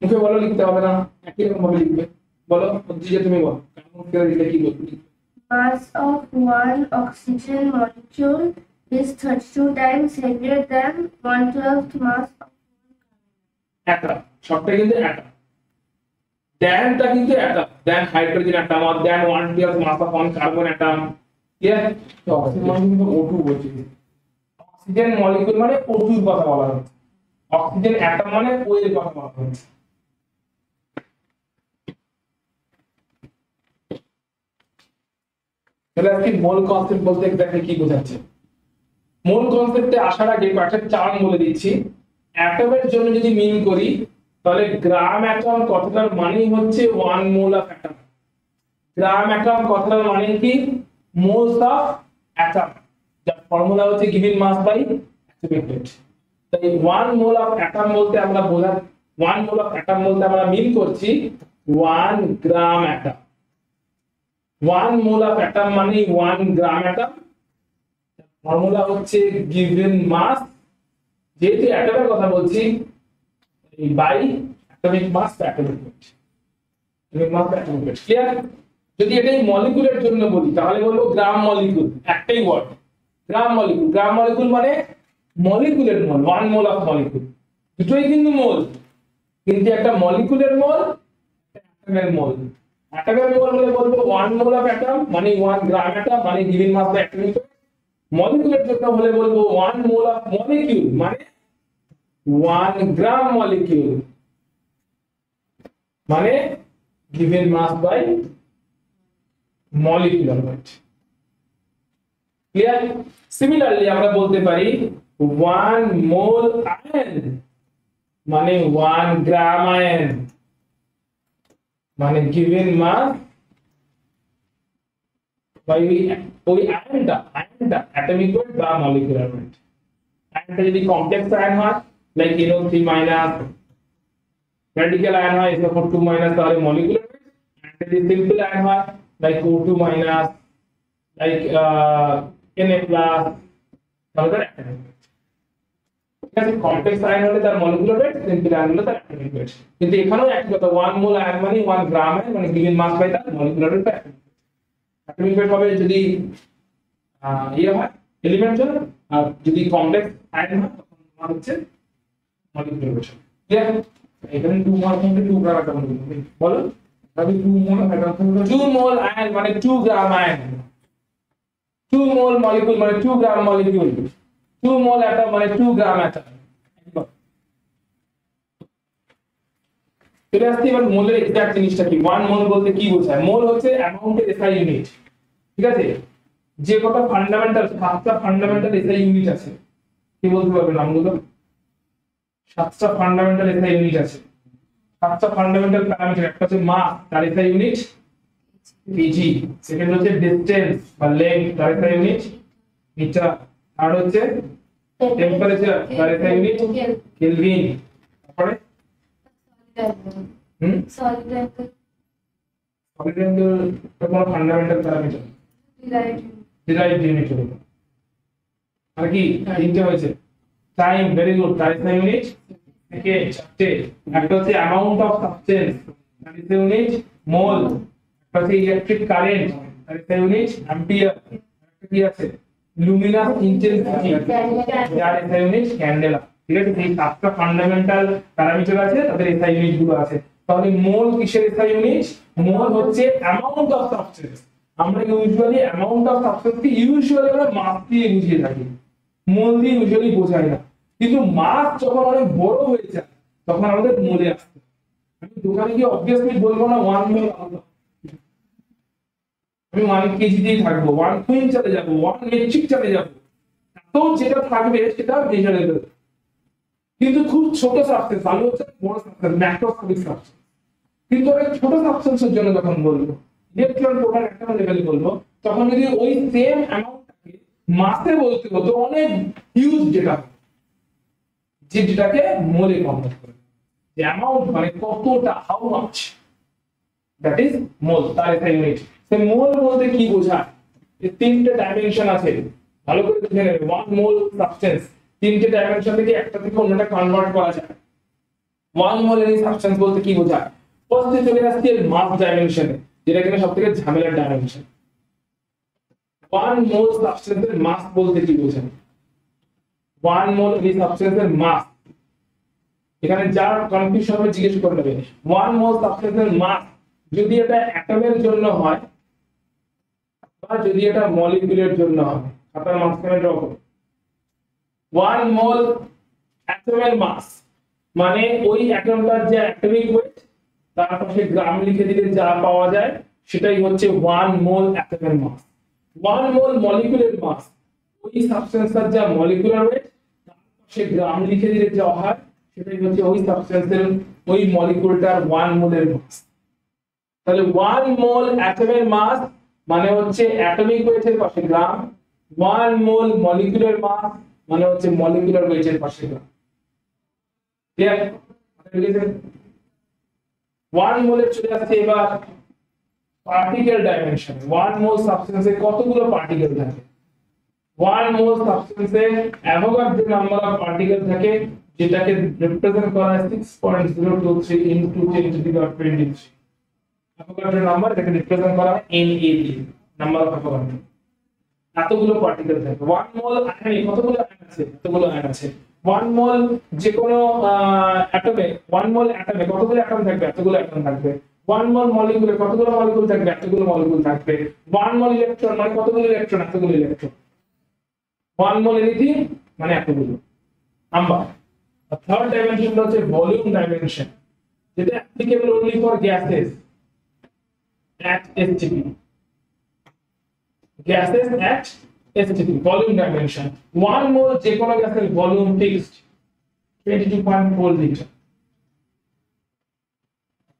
মুখে বলো, লিখতে হবে না, একই রকম ভাবে লিখবে। বলো যে তুমি বলো কার্বন স্কেলে লিখলে কি বলবে? Mass of one oxygen molecule is 32 times heavier than 1/12 mass of atom, সবটা কিন্তু অ্যাটম। দ্যানটা কিন্তু অ্যাটম, দ্যান হাইড্রোজেন অ্যাটম আর than 1/12 mass of one carbon atom. Clear? তো অক্সিজেন কিন্তু O2 বলছি। অক্সিজেন মলিকিউল মানে O2 এর কথা বলা হচ্ছে, অক্সিজেন অ্যাটম মানে O এর কথা বলা হচ্ছে। তাহলে আজকে মোল কনসেপ্ট বলতে এক্স্যাক্টলি কি বোঝাচ্ছে? মোল কনসেপ্টে আসার আগে কয়েকটা টার্ম বলে দিচ্ছি। অ্যাটমের জন্য যদি মিন করি তাহলে গ্রাম অ্যাটম কথাটার মানেই হচ্ছে 1 mole of atom. Gram atom কথাটার মানে কি? মোলস অফ অ্যাটম, যার ফর্মুলা হচ্ছে given mass by atomic weight. তাই 1 মোল অফ অ্যাটম বলতে আমরা 1 মোল অফ অ্যাটম বলতে আমরা মিন করছি 1 gram atom. 1 mole of atom মানে 1 গ্রাম অ্যাটম, ফর্মুলা হচ্ছে গিভেন মাস, যেহেতু অ্যাটমের কথা বলছি by atomic mass by atomic weight. Atomic mass by atomic weight. Clear? যদি এটাই মলিকিউলের জন্য বলি তাহলে বলবো গ্রাম মলিকিউল, একটাই word gram molecule. Gram molecule মানে মলিকিউলের মোল, 1 মোল অফ মলিকিউল। দুটোই কিন্তু মোল, কিন্তু একটা মলিকিউলের মোল, অ্যাটমের মোল। অ্যাটমের মোল হলে বলবো 1 মোল অফ অ্যাটম মানে 1 গ্রাম অ্যাটম মানে given mass by atomic weight. মলিকিউলের জন্য হলে বলবো 1 মোল অফ মলিকিউল মানে 1 গ্রাম মলিকিউল মানে given mass by molecular weight. Clear? Similarly আমরা বলতে পারি 1 মোল আয়ন মানে 1 গ্রাম আয়ন মানে গিভেন মাস বাই ওই আয়নটা অ্যাটমিক ওয়েট বা মলিকুলার ওয়েট। আয়নটা যদি কমপ্লেক্স আয়ন হয় like NO3 minus, radical ion হয় SO4 মাইনাস তাহলে মলিকুলার ওয়েট। আয়নটা যদি সিম্পল আয়ন হয় like O2 minus, like Na plus, তাহলে তার অ্যাটমিক ওয়েট। ঠিক আছে? কমপ্লেক্স আয়ন হলে তার মলিকুলার ওয়েট, সিম্পল আয়ন হলে তার অ্যাটমিক ওয়েট। কিন্তু এখানেও একই কথা, 1 মোল আয়ন মানে 1 গ্রাম আয়ন মানে গিভেন মাস বাই তার মলিকুলার ওয়েট বা অ্যাটমিক ওয়েট হবে যদি ইয়ে হয় এলিমেন্টাল, আর যদি কমপ্লেক্স আয়ন হয় তখন মান হচ্ছে মলিকুলার ওয়েট। ক্লিয়ার? এখানে 2 মার্ক মধ্যে 2 গ্রাম একটা বলো 2 মোল আয়ন মানে 2 গ্রাম আয়ন, 2 মোল মলিকিউল মানে 2 গ্রাম মলিকিউল, 2 মোল অ্যাটম মানে 2 গ্রাম অ্যাটম। চলে আসছি এবার মোলের এক্সাক্ট জিনিসটা কি। 1 মোল বলতে কি বোঝায়? মোল হচ্ছে অ্যামাউন্টের SI ইউনিট। ঠিক আছে? যে কটা ফান্ডামেন্টাল, 7টা ফান্ডামেন্টাল SI ইউনিট আছে, কি বলতে পারবে নামগুলো? 7টা ফান্ডামেন্টাল SI ইউনিট আছে। 7টা ফান্ডামেন্টাল প্যারামিটার, একটা হচ্ছে মাস তার SI ইউনিট kg, সেকেন্ড হচ্ছে ডিসটেন্স বা লেংথ তার SI ইউনিট মিটার, আর হচ্ছে টেম্পারেচার তার SI ইউনিট কেলভিন, তারপরে সলিড অ্যাঙ্গেল কোন ফান্ডামেন্টাল প্যারামিটার ডিরাইভড ইউনিট হলো। আর কি তিনটে হয়েছে? টাইম, ভেরি গুড, তার SI ইউনিট থেকে চারটে। একটা হচ্ছে অ্যামাউন্ট অফ সাবস্টেন্স তার SI ইউনিট মোল, একটা হচ্ছে ইলেকট্রিক কারেন্ট তার SI ইউনিট অ্যাম্পিয়ার, একটা কি আছে লুমিনাস ইন্টেন্সিটি যার SI ইউনিট ক্যান্ডেলা। ঠিক আছে? এই 7টা ফান্ডামেন্টাল প্যারামিটার আছে, তাদের SI ইউনিট গুলো আছে। তাহলে মোল কিসের SI ইউনিট? মোল হচ্ছে অ্যামাউন্ট অফ সাবস্টেন্স। আমরা ইউজুয়ালি অ্যামাউন্ট অফ সাবস্টেন্স কে ইউজুয়ালি আমরা মাস দিয়ে বুঝিয়ে থাকি, মোল দিয়ে ইউজুয়ালি বোঝাই না। কিন্তু মাস যখন অনেক বড় হয়ে যায় তখন আমাদের মোলে আসতে, আমি দোকানে গিয়ে অবভিয়াসলি বলবো না 1 মোল, আমি 1 কেজি দিয়ে থাকবো, 1 কুইন্টালে যাবো, 1 মেট্রিক চালে যাবো, তো যেটা থাকবে সেটা মেজারেবল। কিন্তু খুব ছোট সাবস্টেন্স, আলু হচ্ছে বড় সাবস্টেন্স, ম্যাক্রোস্কোপিক সাবস্টেন্স। কিন্তু আমি ছোট সাবস্টেন্সের জন্য যখন বলবো, ইলেকট্রন প্রোটন অ্যাটম লেভেল বলবো, তখন যদি ওই সেম অ্যামাউন্টটাকে মাসে বলতে হতো অনেক হিউজ যেটা, যেটাকে মোলে কনভার্ট করে, যে অ্যামাউন্ট মানে কতটা, হাউ মাচ, দ্যাট ইজ মোল, তার SI ইউনিট। সে মোল বলতে কি বোঝায়? এই তিনটে ডাইমেনশন আছে, ভালো করে দেখে নেবে 1 মোল সাবস্টেন্স তিনটে ডাইমেনশন থেকে একটা থেকে অন্যটা কনভার্ট করা যায় 1 মোল এর সাবস্টেন্স বলতে কি বোঝায় ফার্স্টে চলে আসছে মাস ডাইমেনশনে যেটা কিনা সবথেকে ঝামেলার ডাইমেনশন 1 মোল সাবস্টেন্সের মাস বলতে কি বোঝায় 1 মোল এই সাবস্টেন্সের মাস এখানে যা কনফিউশন হবে জিজ্ঞেস করে নেবে 1 মোল সাবস্টেন্সের মাস যদি এটা অ্যাটমের জন্য হয় বা যদি এটা মলিকিউলের জন্য হয় আপনার মাঝখানে ড্র করুন 1 মোল অ্যাটমের মাস মানে ওই অ্যাটমটার যে অ্যাটমিক ওয়েট তার পাশে গ্রাম লিখে দিলে যা পাওয়া যায় সেটাই হচ্ছে 1 মোল অ্যাটমের মাস 1 মোল মলিকিউলের মাস ওই সাবস্টেন্সের যা মলিকিউলার ওয়েট তার পাশে গ্রাম লিখে দিলে যা হয় সেটাই হচ্ছে ওই সাবস্টেন্সের ওই মলিকিউলটার 1 মোলের মাস তাহলে 1 মোল অ্যাটমের মাস মানে হচ্ছে অ্যাটমিক ওয়েটের পাশে গ্রাম 1 মোল মলিকিউলার মাস মানে হচ্ছে মলিকিউলার ওয়েটের পাশে গ্রাম ক্লিয়ার 1 মোলে চলে আসছে এবার পার্টিকেল ডাইমেনশন 1 মোল সাবস্টেন্সে কতগুলো পার্টিকেল থাকে 1 মোল সাবস্টেন্সে অ্যাভোগাড্রো নাম্বার অফ পার্টিকেল থাকে যেটাকে রিপ্রেজেন্ট করা হয় 6.023 into 10 to the power 23 Avogadro number এটাকে রিপ্রেজেন্ট করা হয় NAD নাম্বার অফ অ্যাভোগাড্রো এতগুলো পার্টিকেল থাকে 1 মোল আয়নে কতগুলো আয়ন আছে এতগুলো আয়ন আছে 1 মোল যে কোনো অ্যাটমে 1 মোল অ্যাটমে কতগুলো অ্যাটম থাকবে এতগুলো অ্যাটম থাকবে 1 মোল মলিকিউলে কতগুলো মলিকিউল থাকবে এতগুলো মলিকিউল থাকবে 1 মোল ইলেকট্রন মানে কতগুলো ইলেকট্রন এতগুলো ইলেকট্রন 1 মোল এনিথিং মানে এতগুলো নাম্বার থার্ড ডাইমেনশনটা হচ্ছে ভলিউম ডাইমেনশন যেটা applicable only for gases at STP gases at STP volume dimension 1 mole যে কোনো গ্যাসের ভলিউম ফিক্সড 22.4 লিটার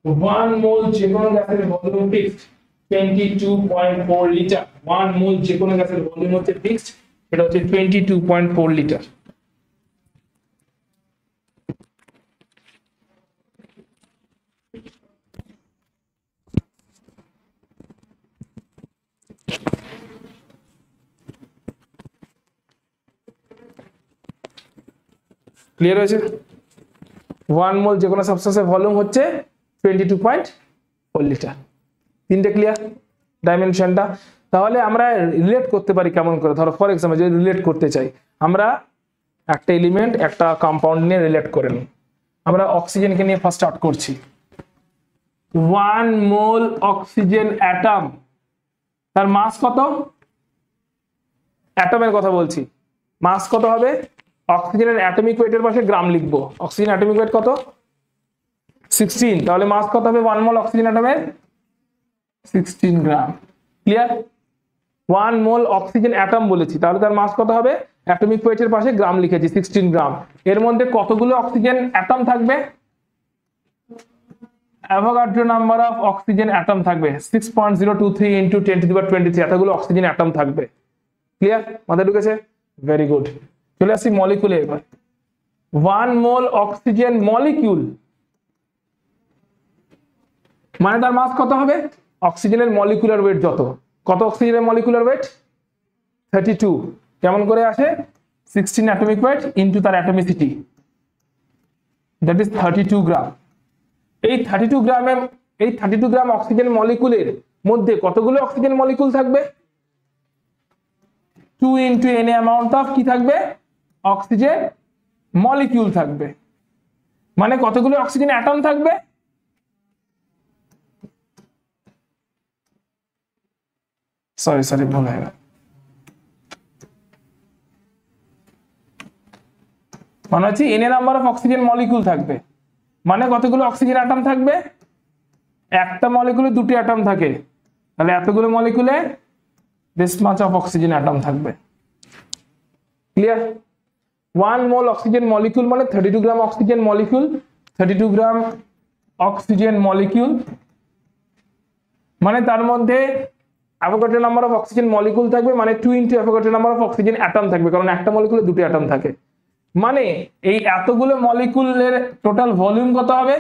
1 মোল যে কোনো গ্যাসের ভলিউম ফিক্সড 22.4 লিটার 1 মোল যে কোনো গ্যাসের ভলিউম হচ্ছে ফিক্সড এটা হচ্ছে 22.4 লিটার ক্লিয়ার হয়েছে 1 মোল যে কোনো সাবস্টেন্সের ভলিউম হচ্ছে 22.4 লিটার তিনটে ক্লিয়ার ডাইমেনশনটা তাহলে আমরা রিলেট করতে পারি কেমন করে ধরো ফর এক্সাম্পল যদি রিলেট করতে চাই আমরা একটা এলিমেন্ট একটা কম্পাউন্ড নিয়ে রিলেট করে নিই আমরা অক্সিজেনকে নিয়ে ফার্স্ট স্টার্ট করছি 1 মোল অক্সিজেন অ্যাটম তার মাস কত অ্যাটমের কথা বলছি মাস কত হবে অক্সিজেনের অ্যাটমিক ওয়েটের পাশে গ্রাম লিখবো অক্সিজেন অ্যাটমিক ওয়েট কত 16 তাহলে মাস কত হবে 1 মোল অক্সিজেন অ্যাটমের 16 গ্রাম ক্লিয়ার 1 মোল অক্সিজেন অ্যাটম বলেছি তাহলে তার মাস কত হবে অ্যাটমিক ওয়েটের পাশে গ্রাম লিখেছি 16 গ্রাম এর মধ্যে কতগুলো অক্সিজেন অ্যাটম থাকবে Avogadro number of oxygen atom থাকবে 6.023 ইনটু 10 টু দি পাওয়ার 23 এতগুলো অক্সিজেন অ্যাটম থাকবে ক্লিয়ার মাথায় ঢুকেছে ভেরি গুড চলে আসি মলিকিউলে এবার 1 মোল অক্সিজেন মলিকিউল মানে তার মাস কত হবে অক্সিজেনের মলিকুলার ওয়েট যত কত অক্সিজেনের মলিকুলার ওয়েট 32 কেমন করে আসে 16 অ্যাটমিক ওয়েট ইনটু তার অ্যাটমিসিটি দ্যাট ইজ 32 গ্রাম এই 32 গ্রাম অক্সিজেন মলিকুলের মধ্যে কতগুলো অক্সিজেন মলিকুল থাকবে 2 ইনটু n অ্যামাউন্ট অফ কি থাকবে অক্সিজেন মলিকিউল থাকবে মানে কতগুলো অক্সিজেন অ্যাটম থাকবে সরি ভুল হয়ে গেল মানে হচ্ছে n এর নাম্বার অফ অক্সিজেন মলিকিউল থাকবে মানে কতগুলো অক্সিজেন অ্যাটম থাকবে একটা মলিকিউলে দুটি অ্যাটম থাকে তাহলে এতগুলো মলিকিউলে this much of oxygen atom থাকবে ক্লিয়ার 1 মোল অক্সিজেন মলিকিউল মানে 32 গ্রাম অক্সিজেন মলিকিউল 32 গ্রাম অক্সিজেন মলিকিউল মানে তার মধ্যে Avogadro number of oxygen molecule থাকবে মানে 2 into Avogadro number of oxygen atom থাকবে কারণ একটা মলিকিউলে দুটো অ্যাটম থাকে মানে এই এতগুলো মলিকিউলের টোটাল ভলিউম কত হবে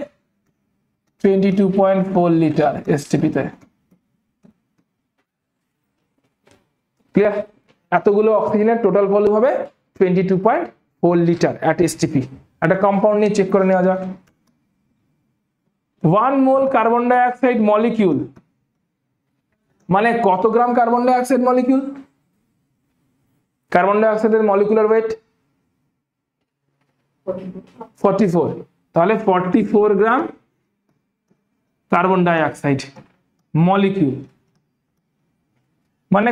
22.4 লিটার এসটিপি তে ক্লিয়ার এতগুলো অক্সিজেনের টোটাল ভলিউম হবে 22.4 লিটার অ্যাট এসটিপি। একটা কম্পাউন্ড নিয়ে চেক করে নেওয়া যাক। 1 mole carbon die oxide molecule মানে কত গ্রাম carbon die oxide molecule? Carbon die অক্সাইডের মলিকুলার ওয়েট 44, তাহলে 44 gram carbon die oxide molecule মানে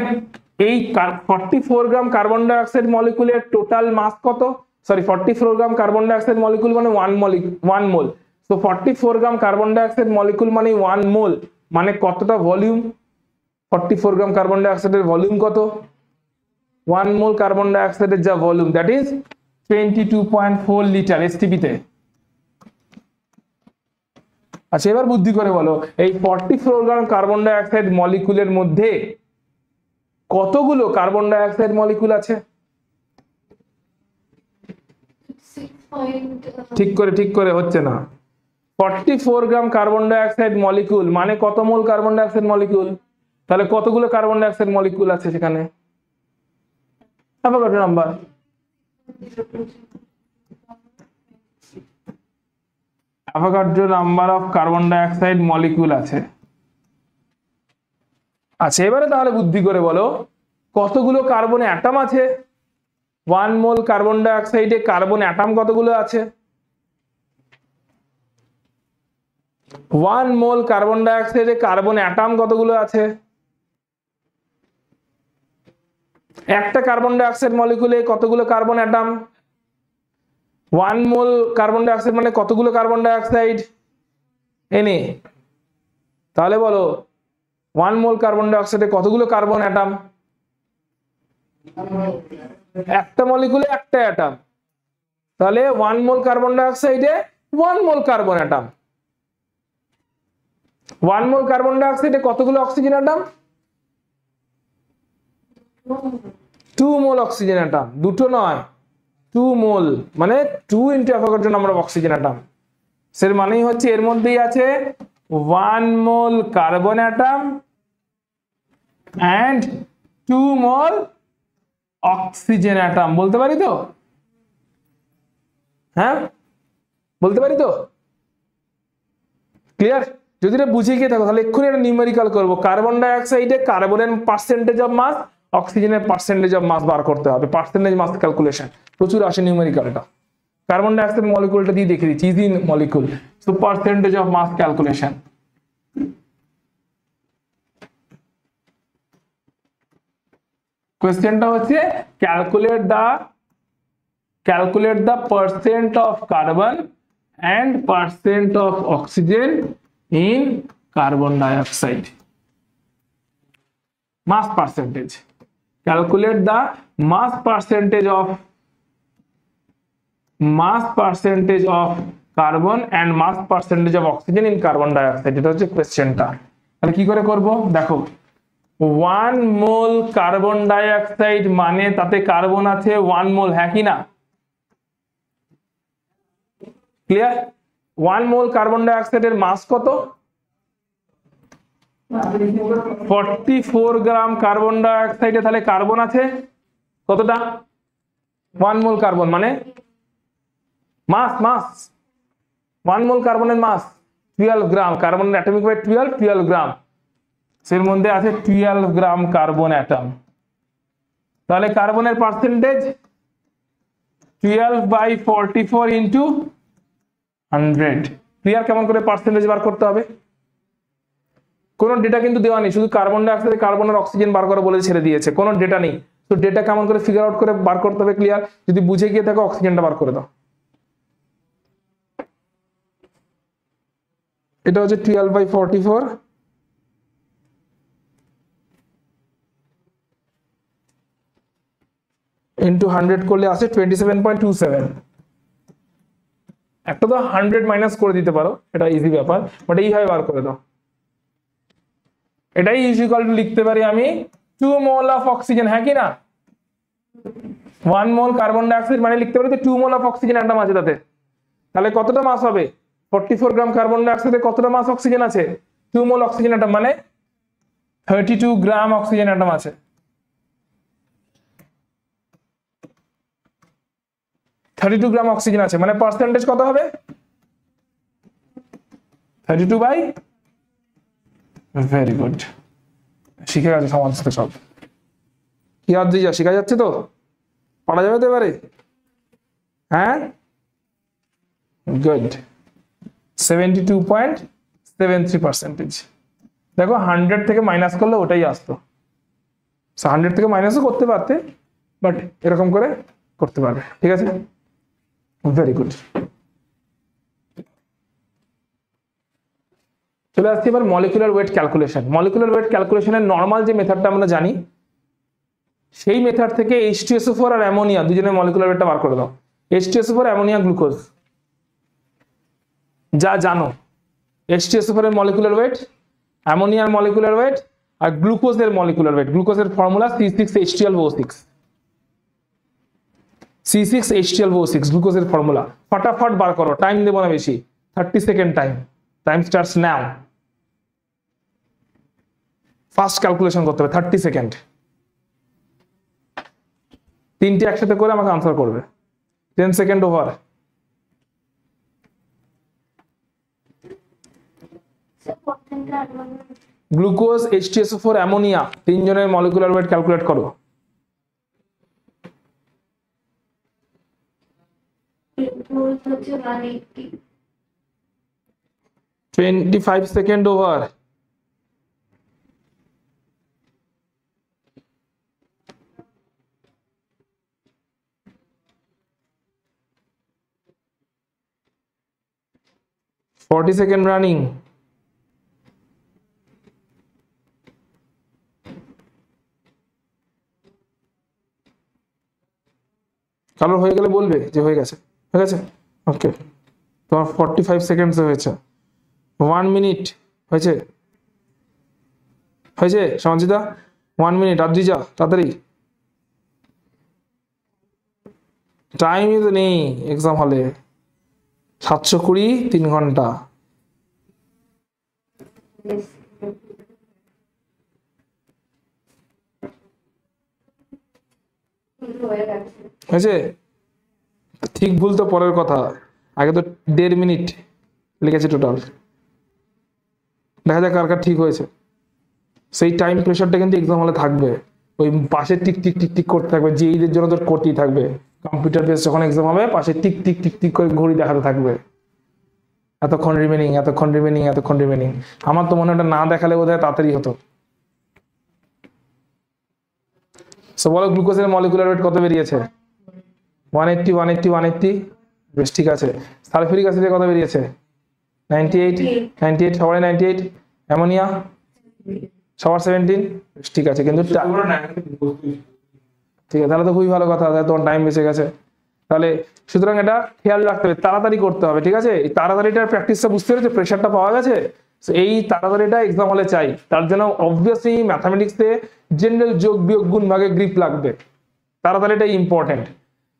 এই 44 gram carbon die oxide মলিকুলের total মাস কত? Sorry 44 gram carbon dioxide molecule মানে 1 মোল। So 44 gram carbon dioxide molecule মানে 1 মোল, মানে কতটা ভলিউম? 44 গ্রাম কার্বন ডাই অক্সাইডের ভলিউম কত? 1 মোল কার্বন ডাই অক্সাইডের যা volume that is 22.4 litre STP তে। আচ্ছা এবার বুদ্ধি করে বলো এই 44 গ্রাম কার্বন ডাই অক্সাইড মলিকুলের মধ্যে কতগুলো কার্বন ডাই অক্সাইড মলিকুল আছে? ঠিক করে হচ্ছে না। 44 gram carbon dioxide molecule মানে কত mole carbon dioxide molecule? তাহলে কতগুলো কার্বন ডাই অক্সাইড মলিকুল আছে সেখানে? Avogadro number. Avogadro number of carbon dioxide molecule আছে। আচ্ছা এবারে তাহলে বুদ্ধি করে বলো কতগুলো কার্বন অ্যাটম আছে? 1 মোল কার্বন ডাই অক্সাইডে কার্বন অ্যাটম কতগুলো আছে? 1 মোল কার্বন ডাই অক্সাইডে কার্বন অ্যাটম কতগুলো আছে? একটা কার্বন ডাই অক্সাইড মলিকুলে কতগুলো carbon atom? 1 mole carbon die oxide মানে কতগুলো কার্বন ডাই অক্সাইড? Na। তাহলে বলো 1 মোল কার্বন ডাই অক্সাইডে কতগুলো কার্বন অ্যাটম? একটা মলিকুলে একটা অ্যাটম, তাহলে 1 মোল কার্বন ডাই অক্সাইডে 1 mole carbon atom. 1 mole carbon ডাই অক্সাইডে কতগুলো oxygen atom? 2 mole oxygen atom, দুটো নয় 2 মোল, মানে 2 into Avogadro number of oxygen atom. এর মানেই হচ্ছে এর মধ্যেই আছে 1 mole carbon atom and 2 mole oxygen atom. বলতে পারি তো? হ্যাঁ বলতে পারি তো? ক্লিয়ার? যদি এটা বুঝে গিয়ে থাকো তাহলে এক্ষুনি একটা নিউমেরিক্যাল করবো। কার্বন ডাই অক্সাইডে কার্বনের পার্সেন্টেজ অফ মাস, অক্সিজেনের পার্সেন্টেজ অফ মাস বার করতে হবে, পার্সেন্টেজ মাস ক্যালকুলেশন প্রচুর আসে নিউমেরিক্যালটা। কার্বন ডাই অক্সাইড মলিকুলটা দিয়ে দেখিয়ে দিচ্ছি, easy molecule. So percentage of mass calculation. কোশ্চেনটা হচ্ছে calculate the percent of carbon and percent of oxygen in carbon dioxide. Mass percentage. Calculate the mass percentage of carbon and mass percentage of oxygen in carbon dioxide. এটা হচ্ছে কোশ্চেনটা। তাহলে কি করে করব দেখো, 1 মোল কার্বন ডাই অক্সাইড মানে তাতে কার্বন আছে 1 মোল, হ্যাঁ কি না? ক্লিয়ার? 1 মোল কার্বন ডাই অক্সাইডের মাস কত? 44 গ্রাম কার্বন ডাই অক্সাইডে তাহলে কার্বন আছে কতটা? 1 মোল কার্বন মানে মাস 1 মোল কার্বনের মাস 12 গ্রাম, কার্বনের অ্যাটমিক ওয়েট 12 গ্রাম, এর মধ্যে আছে 12 গ্রাম কার্বন অ্যাটম। তাহলে কার্বনের পার্সেন্টেজ 12/44 ইনটু 100। ক্লিয়ার কেমন করে পার্সেন্টেজ বার করতে হবে? কোনো ডেটা কিন্তু দেওয়া নেই, শুধু কার্বন ডাই অক্সাইড কার্বন আর অক্সিজেন বার করে বলে ছেড়ে দিয়েছে, কোনো ডেটা নেই। তো ডেটা কেমন করে ফিগার আউট করে বার করতে হবে? ক্লিয়ার? যদি বুঝে গিয়ে থাকো অক্সিজেনটা বার করে দাও। এটা হচ্ছে 12/44 ইন্টু 100 করলে আসে 27.27। একটা তো 100 মাইনাস করে দিতে পারো, এটা ইজি ব্যাপার, বাট এইভাবে বার করে দাও। এটাই ইকুয়াল টু লিখতে পারি আমি 2 মোল অফ অক্সিজেন, হ্যাঁ কি না? 1 মোল কার্বন ডাই অক্সাইড মানে লিখতে পারি তো 2 মোল অফ অক্সিজেন অ্যাটম আছে তাতে। তাহলে কতটা মাস হবে? 44 গ্রাম কার্বন ডাই অক্সাইডে কতটা মাস অক্সিজেন আছে? 2 মোল অক্সিজেন অ্যাটম মানে 32 গ্রাম অক্সিজেন অ্যাটম আছে। 32 গ্রাম অক্সিজেন আছে, মানে পার্সেন্টেজ কত হবে 32 বাই, ভেরি গুড, শিখে গেছে সমস্ত সব। কি আর দিয়ে শেখা যাচ্ছে তো, পড়া যাবে তো এবারে? হ্যাঁ, গুড, 72.73%। দেখো 100 থেকে মাইনাস করলে ওটাই আসতো, 100 থেকে মাইনাসও করতে পারতে, বাট এরকম করে করতে পারবে, ঠিক আছে, ভেরি গুড। চলে আসছি এবার molecular weight calculation. Molecular weight ক্যালকুলেশনের নর্মাল যে মেথডটা আমরা জানি, সেই মেথড থেকে H2SO4 আর অ্যামোনিয়া দুজনের মলিকুলার ওয়েটটা বার করে দাও। H2SO4 অ্যামোনিয়া গ্লুকোজ যা জানো, H2SO4 এর মলিকুলার ওয়েট, অ্যামোনিয়ার মলিকুলার ওয়েট আর গ্লুকোজের মলিকুলার ওয়েট। গ্লুকোজের ফর্মুলা C6H12O6, C6H12O6 গ্লুকোজের ফর্মুলা। ফটাফট বার করো, টাইম দেবো না বেশি, 30 second time starts now. Fast calculation করতে হবে, 30 সেকেন্ড। তিনটে একসাথে করে আমাকে আনসার করবে। 10 second over. Glucose, H2SO4, ammonia তিনজনের মলিকুলার ওয়েট ক্যালকুলেট করো। 25 second over. Forty second running. কারোর হয়ে গেলে বলবে যে হয়ে গেছে, হয়ে গেছে, ওকে। তোমার 45 সেকেন্ডস হয়েছে, 1 মিনিট হয়েছে, হয়েছে সমাজিদা, 1 মিনিট। আর যা তাড়াতাড়ি, টাইমই তো নেই এক্সাম হলে। 720, 3 ঘন্টা। হয়েছে? ঠিক ভুল তো পরের কথা, আগে তো 1.5 মিনিট লিখেছে টোটাল। দেখা যাক কার কার ঠিক হয়েছে। সেই টাইম প্রেশারটা কিন্তু এক্সাম হলে থাকবে, ওই পাশে টিক টিক টিক টিক করতে থাকবে, যেইদের জন্য তোর করতেই থাকবে। কম্পিউটার বেস যখন এক্সাম হবে, পাশে টিক টিক টিক টিক করে ঘড়ি দেখাতে থাকবে, এতক্ষণ রিমেনিং, এতক্ষণ রিমেনিং, এতক্ষণ রিমেনিং। আমার তো মনে হয় ওটা না দেখালে বোধহয় তাড়াতাড়ি হতো। সো বলো গ্লুকোজের মলিকুলার ওয়েট কত বেরিয়েছে? 180, 180, 180। বেশ, ঠিক আছে। সালফিউরিক অ্যাসিডের কত বেরিয়েছে? 98, 98, সবার 98। অ্যামোনিয়া সবার 17। বেশ, ঠিক আছে, কিন্তু ঠিক আছে, তাহলে তো খুবই ভালো কথা, তাহলে তোমার টাইম বেঁচে গেছে। তাহলে সুতরাং এটা খেয়াল রাখতে হবে, তাড়াতাড়ি করতে হবে, ঠিক আছে। এই তাড়াতাড়িটার প্র্যাকটিসটা বুঝতে পেরেছো, প্রেশারটা পাওয়া গেছে। এই তাড়াতাড়িটা এক্সাম হলে চাই, তার জন্য অবভিয়াসলি ম্যাথামেটিক্সে জেনারেল যোগ বিয়োগ গুণ ভাগে গ্রিপ লাগবে, তাড়াতাড়িটাই ইম্পর্টেন্ট।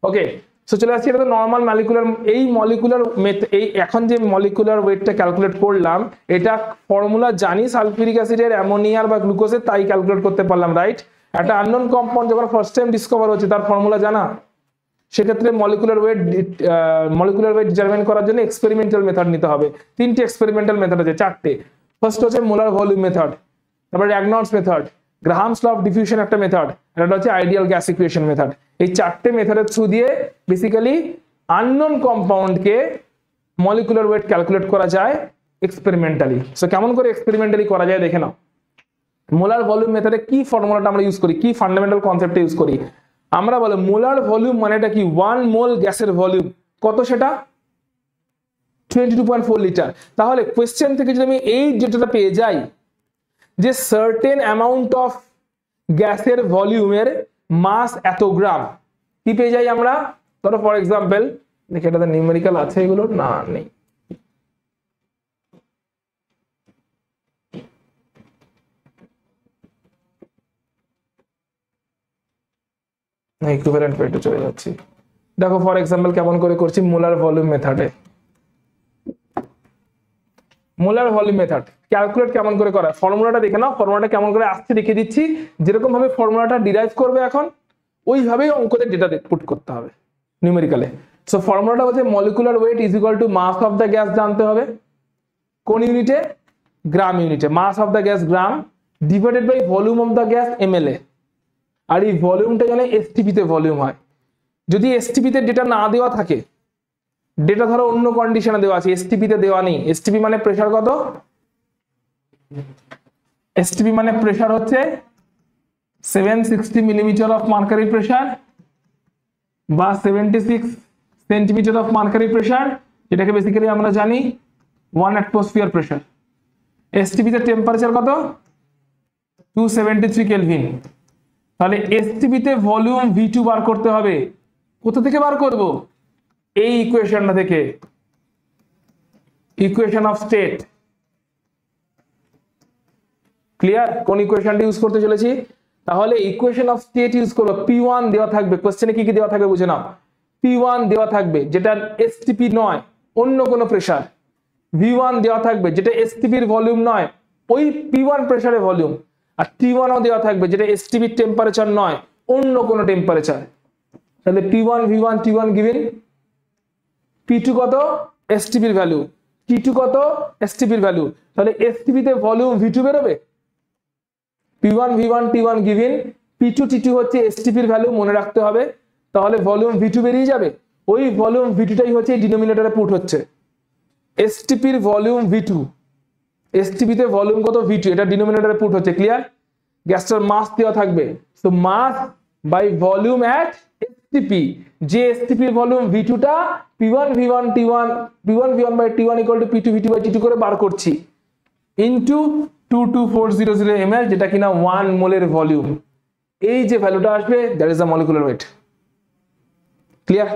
ওকে, সো চলে আসছি, এটা তো নর্মাল মলিকুলার, এই মলিকুলার এই এখন যে মলিকুলার ওয়েটটা ক্যালকুলেট করলাম, এটা ফর্মুলা জানি সালফিউরিক অ্যাসিডের, অ্যামোনিয়ার বা গ্লুকোজের, তাই ক্যালকুলেট করতে পারলাম, রাইট। একটা আননোন কম্পাউন্ড যখন ফার্স্ট টাইম ডিসকভার হচ্ছে, তার ফর্মুলা জানা, সেক্ষেত্রে মলিকুলার ওয়েট ডিটারমাইন করার জন্য এক্সপেরিমেন্টাল মেথড নিতে হবে। 3টে এক্সপেরিমেন্টাল মেথড আছে, 4টে। ফার্স্ট হচ্ছে মোলার ভলিউম মেথড, তারপর Regnault's method, Graham's law of diffusion একটা মেথড, আর এটা হচ্ছে আইডিয়াল গ্যাস ইকুয়েশন মেথড। এই 4টে মেথডের থ্রু দিয়ে বেসিক্যালি আননোন কম্পাউন্ডকে মলিকুলার ওয়েট ক্যালকুলেট করা যায় এক্সপেরিমেন্টালি। সো কেমন করে এক্সপেরিমেন্টালি করা যায় দেখে নাও। মোলার ভলিউম মেথডে কি ফর্মুলাটা আমরা ইউজ করি, কি ফান্ডামেন্টাল কনসেপ্টে ইউজ করি আমরা? বলে মোলার ভলিউম মানেটা কি? 1 মোল গ্যাসের ভলিউম কত, সেটা 22.4 লিটার। তাহলে কোয়েশ্চেন থেকে যদি আমি এই যেটা পেয়ে যাই যে সার্টেন অ্যামাউন্ট অফ গ্যাসের ভলিউমের মাস এত গ্রাম, কি পেয়ে যাই আমরা? ধরো ফর এক্সাম্পল, দেখি এটাতে নিউমেরিক্যাল আছে, এগুলো না নেই, ইকুইভ্যালেন্ট পেটে চলে যাচ্ছি। দেখো ফর এক্সাম্পল কেমন করে করছি, মোলার ভলিউম মেথডে। মোলার ভলিউম মেথড ক্যালকুলেট কেমন করে করা, ফর্মুলাটা দেখে নাও। ফর্মুলাটা কেমন করে আসছে দেখিয়ে দিচ্ছি। যেরকম ভাবে ফর্মুলাটা ডিরাইভ করবে এখন, ওইভাবেই অঙ্কতে ডেটা পুট করতে হবে নিউমেরিক্যালে। সো ফর্মুলাটা হচ্ছে molecular weight is equal to mass of the gas জানতে হবে কোন ইউনিটে, গ্রাম ইউনিটে, mass of the gas gram divided by volume of the gas ml. আর এই ভলিউমটা জানে এসটিপি তে ভলিউম হয়। যদি এসটিপি তে ডেটা না দেওয়া থাকে, ডেটা ধরো অন্য কন্ডিশনে দেওয়া আছে, এসটিপি তে দেওয়া নেই, এসটিপি মানে প্রেসার কত, এসটিপি মানে প্রেসার হচ্ছে 760 মিলিমিটার অফ মার্কারি প্রেসার বা 76 সেন্টিমিটার অফ মার্কারি প্রেসার, যেটাকে বেসিক্যালি আমরা জানি 1 অ্যাটমসফিয়ার প্রেসার। এসটিপি তে টেম্পারেচার কত 273 কেলভিন। তাহলে এসটিপি তে ভলিউম V2 বার করতে হবে। কোথা থেকে বার করব, এই ইকুয়েশনটা থেকে, ইকুয়েশন অফ স্টেট। ক্লিয়ার কোন ইকুয়েশনটা ইউজ করতে চলেছি, তাহলে ইকুয়েশন অফ স্টেট ইউজ করব। P1 দেওয়া থাকবে, কোশ্চেনে কি কি দেওয়া থাকবে বুঝে নাও। P1 দেওয়া থাকবে যেটা এসটিপি নয়, অন্য কোনো প্রেসার। V1 দেওয়া থাকবে যেটা এসটিপির ভলিউম নয়, ওই P1 প্রেসারের ভলিউম। আর T1 ও দেওয়া থাকবে যেটা এসটিপির টেম্পারেচার নয়, অন্য কোনো টেম্পারেচার। তাহলে P1 V1 T1 given, P2 কত এসটিপির ভ্যালু, T2 কত এসটিপির ভ্যালু। তাহলে এসটিপি তে ভলিউম V2 বেরোবে। P1 V1 T1 given, P2 T2 হচ্ছে এসটিপির ভ্যালু, মনে রাখতে হবে। তাহলে ভলিউম V2 বেরিয়ে যাবে। ওই ভলিউম V2 টাই হচ্ছে ডিনোমিনেটরে পুট হচ্ছে। এসটিপির ভলিউম V2, এসটিপি তে ভলিউম কত V2, এটা ডিনোমিনেটরে পুট হচ্ছে। ক্লিয়ার। গ্যাসটার মাস দেওয়া থাকবে, so mass by volume at STP, যে এসটিপির ভলিউম V2 টা P1 V1 T1 P1 V1 by T1 equal to P2 V2 by T2 করে বার করছি ইনটু 22400 ml, যেটা কিনা 1 মোলের ভলিউম। এই যে ভ্যালুটা আসবে that is the molecular weight. Clear,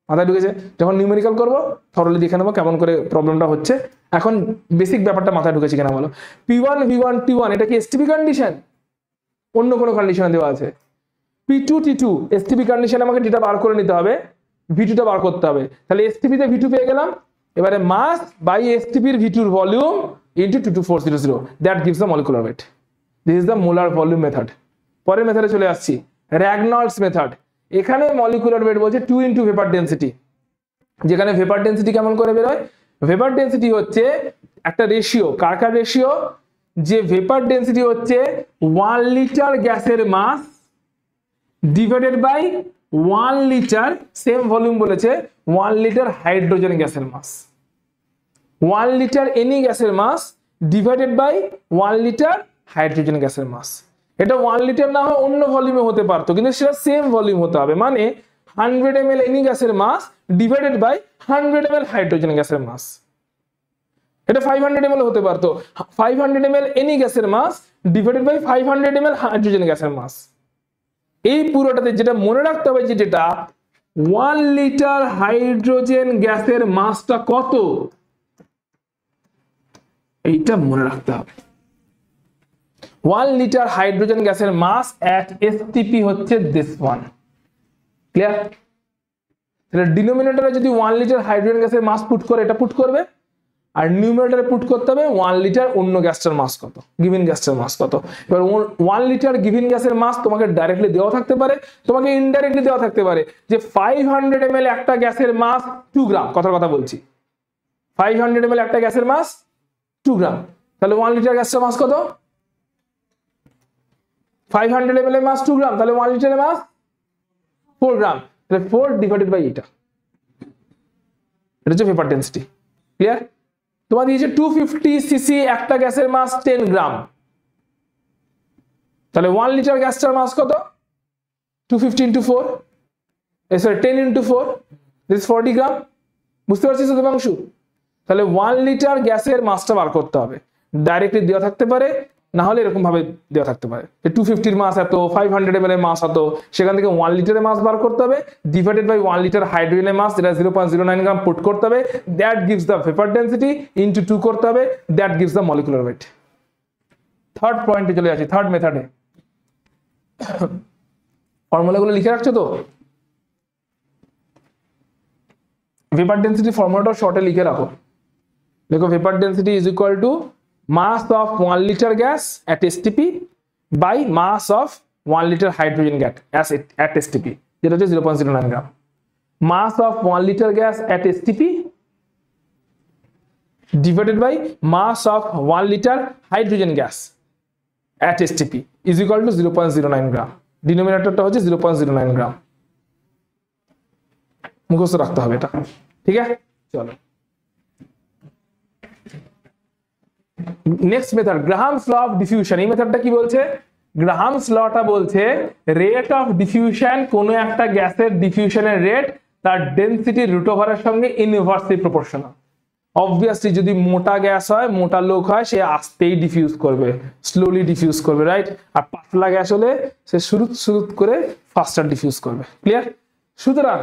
মাথায় ঢুকেছে? যখন নিউমেরিক্যাল করব থরলি দেখে নেবো কেমন করে প্রবলেমটা হচ্ছে। এখন বেসিক ব্যাপারটা মাথায় ঢুকেছে কিনা বলো। P1 V1 T1 এটা কি এসটিপি কন্ডিশন, অন্য কোনো কন্ডিশনে দেওয়া আছে? P2 T2 এসটিপি কন্ডিশনে আমাকে ডেটা বার করে নিতে হবে, V2 টা বার করতে হবে। তাহলে এসটিপি তে V2 পেয়ে গেলাম, এবারে মাস বাই এসটিপির V2 এর volume into 22400, that gives the molecular weight. This is the molar volume method. পরের মেথডে চলে আসছি, র্যাগনল্ডস মেথড। এখানে মলিকুলার ওয়েট বলছে 2 ইনটু ভেপার ডেনসিটি, যেখানে ভেপার ডেনসিটি কেমন করে বেরোয়? ভেপার ডেনসিটি হচ্ছে একটা রেশিও, কার রেশিও, যে ভেপার ডেনসিটি হচ্ছে 1 লিটার গ্যাসের mass divided by 1 litre, same volume বলেছে, 1 লিটার হাইড্রোজেন গ্যাসের মাস। 1 লিটার এনি গ্যাসের mass divided by 1 litre hydrogen গ্যাসের মাস। এটা 1 লিটার না হয় অন্য ভলিউমে হতে পারতো, কিন্তু সেটা সেম ভলিউম হতে হবে। মানে 100 ml এনি গ্যাসের mass divided by 100 ml hydrogen গ্যাসের মাস। এটা 500 ml হতে পারতো, 500 ml এনি গ্যাসের mass divided by 500 ml hydrogen গ্যাসের মাস। এই পুরোটাতে যেটা মনে রাখতে হবে যে যেটা 1 লিটার হাইড্রোজেন গ্যাসের মাসটা কত, এইটা মনে রাখতে হবে। 1 লিটার হাইড্রোজেন গ্যাসের মাস এট এসটিপি হচ্ছে দিস ওয়ান। ক্লিয়ার? তাহলে ডিনোমিনেটরে যদি 1 লিটার হাইড্রোজেন গ্যাসের মাস পুট করে, এটা পুট করবে, আর নিউমারেটরে পুট করতে হবে 1 লিটার অন্য গ্যাসটার মাস কত, গিভেন গ্যাসটার মাস কত। এবার 1 লিটার গিভেন গ্যাসের মাস তোমাকে ডাইরেক্টলি দেওয়া থাকতে পারে, তোমাকে ইনডাইরেক্টলি দেওয়া থাকতে পারে, যে 500 ml একটা গ্যাসের মাস 2 গ্রাম, কথার কথা বলছি, 500 ml একটা গ্যাসের মাস 2 গ্রাম। তাহলে 1 লিটার গ্যাসটার মাস কত? 500 ml এর মাস 2 গ্রাম, তাহলে 1 লিটারের মাস 4 গ্রাম। তাহলে 4 ডিভাইডেড বাই এটা, এটা হচ্ছে ভেপার ডেনসিটি। ক্লিয়ার? তোমার দিয়েছে 250 সিসি একটা গ্যাসের মাস 10 গ্রাম, তাহলে 1 লিটার গ্যাসটার মাস কত? 250 into 4, সরি 10 into 4, দিস 40 গ্রাম। বুঝতে পারছিস শুধাংশু? তাহলে 1 লিটার গ্যাসের মাসটা বার করতে হবে, ডাইরেক্টলি দেওয়া থাকতে পারে, না হলে এরকম ভাবে দেওয়া থাকতে পারে যে 250 এর মাস এত, 500 ml এর মাস এত, সেখান থেকে 1 লিটারের মাস বার করতে হবে, ডিভাইডেড বাই 1 লিটার হাইড্রোজেনের মাস যেটা 0.09 গ্রাম পুট করতে হবে, that gives the vapour density into 2 করতে হবে, that gives the molecular wait. Third পয়েন্টে চলে আসি, থার্ড মেথডে। ফর্মুলাগুলো লিখে রাখছো তো? ভেপার ডেনসিটি ফর্মুলাটা শর্টে লিখে রাখো। দেখো, vapour density is equal two mass of 1 liter gas at STP by mass of 1 liter hydrogen gas at STP, যেটা হচ্ছে 0.09 গ্রাম। mass of 1 liter gas at STP divided by mass of 1 liter hydrogen gas at STP is equal to 0.09 গ্রাম। ডিনোমিনেটরটা হচ্ছে 0.09 গ্রাম। মুখস্থ রাখতে হবে এটা, ঠিক আছে? চলো next method, Graham's law of diffusion. এই মেথডটা কি বলছে? গ্রাহামস লটা বলছে রেট অফ ডিফিউশন, কোন একটা গ্যাসের ডিফিউশনের রেট তার ডেনসিটি রুট ওভারের সঙ্গে ইনভার্সলি প্রপোর্শনাল। অবভিয়াসলি যদি মোটা গ্যাস হয়, মোটা লোক হয়, সে আস্তেই ডিফিউজ করবে, স্লোলি ডিফিউজ করবে, রাইট? আর পাতলা গ্যাস হলে সে শুরুত শুরুত করে ফাস্টার ডিফিউজ করবে। ক্লিয়ার? সুতরাং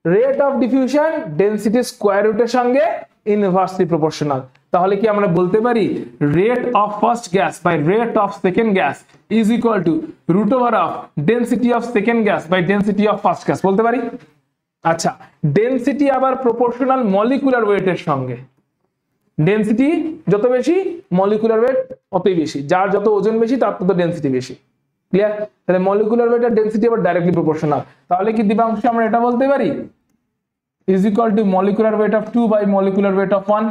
rate of diffusion density square রুটের সঙ্গে ইনভার্সলি প্রপোর্শনাল। তাহলে কি আমরা বলতে পারি rate of first gas by rate of second gas is equal to root over of density of second gas by density of first gas, বলতে পারি? আচ্ছা, ডেনসিটি আবার প্রপোর্শনাল মলিকুলার ওয়েটের সঙ্গে। ডেনসিটি যত বেশি, মলিকুলার ওয়েট ততই বেশি। যার যত ওজন বেশি তার তত ডেনসিটি বেশি। ক্লিয়ার? তাহলে মলিকুলার ওয়েট আর ডেনসিটি আবার ডাইরেক্টলি প্রপোর্শনাল। তাহলে কি দিবাংশে আমরা এটা বলতে পারি is equal to molecular weight of 2 by molecular weight of 1।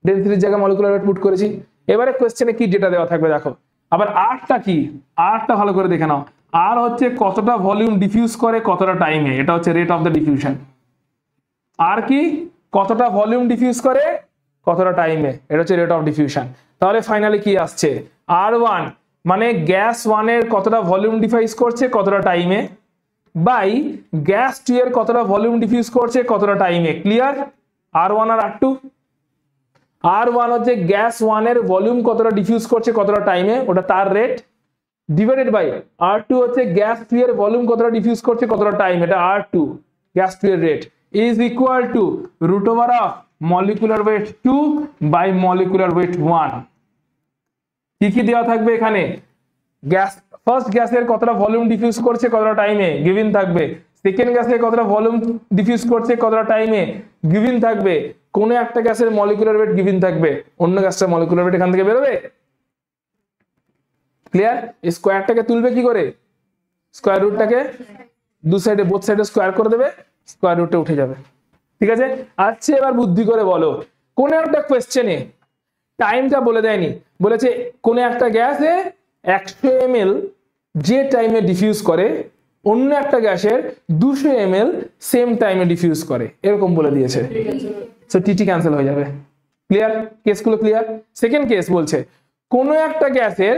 ডেনসিটির জায়গায় মলিকুলার ওয়েট পুট করেছি। এবারে কোশ্চেনে কি ডেটা দেওয়া থাকবে দেখো। আবার আরটা কি, আরটা ভালো করে দেখে নাও। আর হচ্ছে কতটা ভলিউম ডিফিউজ করে কতটা টাইমে, এটা হচ্ছে রেট অফ দ্য ডিফিউশন। আর কি কতটা ভলিউম ডিফিউজ করে কতটা টাইমে, এটা হচ্ছে রেট অফ ডিফিউশন। তাহলে ফাইনালি কি আসছে R1 মানে গ্যাস 1 এর কতটা ভলিউম ডিফিউজ করছে কতটা টাইমে বাই গ্যাস 2 এর কতটা ভলিউম ডিফিউজ করছে কতটা টাইমে। ক্লিয়ার? R1 আর R2। R1 হচ্ছে গ্যাস 1 এর ভলিউম কতটা ডিফিউজ করছে কতটা টাইমে, ওটা তার রেট, ডিভাইডেড বাই R2 হচ্ছে গ্যাস 3 এর ভলিউম কতটা ডিফিউজ করছে কতটা টাইম, এটা R2 গ্যাস 2 এর rate, is equal to root over of molecular weight 2 by molecular weight 1। কি কি দেওয়া থাকবে এখানে? গ্যাস ফার্স্ট গ্যাসের কতটা ভলিউম ডিফিউজ করছে কতটা টাইমে গিভেন থাকবে, সেকেন্ড গ্যাসের কতটা ভলিউম ডিফিউজ করছে কতটা টাইমে গিভেন থাকবে, কোন একটা গ্যাসের মলিকুলার ওয়েট গিভেন থাকবে, অন্য গ্যাসের মলিকুলার ওয়েট এখান থেকে বের হবে। ক্লিয়ার? এই স্কয়ারটাকে তুলবে কি করে? স্কয়ার রুটটাকে দু সাইডে বোথ সাইডে স্কয়ার করে দেবে, স্কয়ার রুটে উঠে যাবে। ঠিক আছে? আচ্ছা, এবার বুদ্ধি করে বলো, কোন একটা কোশ্চেনে টাইমটা বলে দেয়নি, বলেছে কোন একটা গ্যাসে 100 ml যে টাইমে ডিফিউজ করে অন্য একটা গ্যাসের 200 ml সেম টাইমে ডিফিউজ করে, এরকম বলে দিয়েছে। সো টিটি ক্যান্সেল হয়ে যাবে। ক্লিয়ার? কেসগুলো ক্লিয়ার? সেকেন্ড কেস বলছে কোন একটা গ্যাসের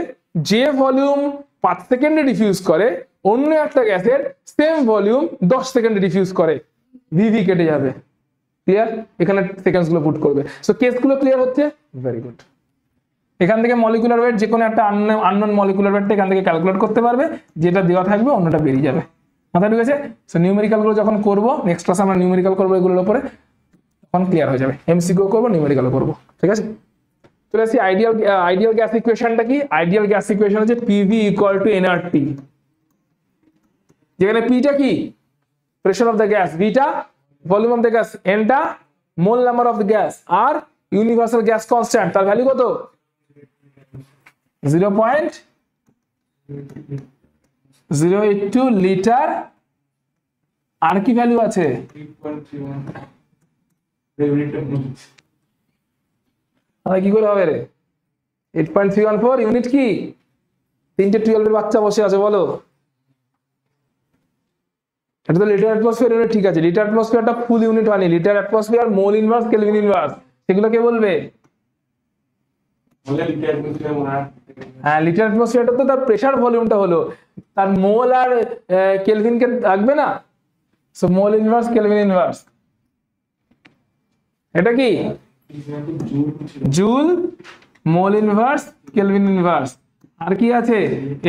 যে ভলিউম 5 সেকেন্ডে ডিফিউজ করে অন্য একটা গ্যাসের সেম ভলিউম 10 সেকেন্ডে ডিফিউজ করে, ভিভি কেটে যাবে। ক্লিয়ার? এখানে সেকেন্ডস গুলো পুট করবে। সো কেসগুলো ক্লিয়ার হচ্ছে? Very good. এখান থেকে মলিকুলার ওয়েট যে কোনো একটা আননোন মলিকুলার ওয়েটটা এখান থেকে ক্যালকুলেট করতে পারবে, যেটা দেওয়া থাকবে অন্যটা বেরিয়ে যাবে। মাথায় ঢুকেছে? সো নিউমেরিক্যাল গুলো যখন করবো নেক্সট ক্লাসে আমরা নিউমেরিক্যাল করবো এগুলোর উপরে, তখন ক্লিয়ার হয়ে যাবে। এমসিকিউ করবো, নিউমেরিক্যাল করবো। ঠিক আছে? চলে আসি আইডিয়াল গ্যাস ইকুয়েশনটা কি? আইডিয়াল গ্যাস ইকুয়েশন হচ্ছে PV ইকুয়াল টু nRT, যেখানে Pটা কি প্রেশার অফ দ্য গ্যাস, Vটা ভলিউম অফ দ্য গ্যাস, Nটা mole number of the gas, আর ইউনিভার্সাল গ্যাস কনস্ট্যান্ট তার ভ্যালু কত? 0.082 লিটার। আর কি ভ্যালু আছে? কি করে হবে রে? 8.314 ইউনিট কি? 3টে 12 এর বাচ্চা বসে আছে, বলো। এটা তো লিটার অ্যাটমসফিয়ার ইউনিট, ঠিক আছে। লিটার অ্যাটমসফিয়ারটা ফুল ইউনিট হয়নি, litre atmosphere mole inverse kelvin inverse, সেগুলো কে বলবে? হ্যাঁ, লিটার অ্যাটমসফিয়ারটা তো তার প্রেসার ভলিউমটা হলো, তার মোল আর কেলভিন কে থাকবে না। So mole inverse kelvin inverse, এটা কি joule, mole inverse kelvin inverse. আর কি আছে?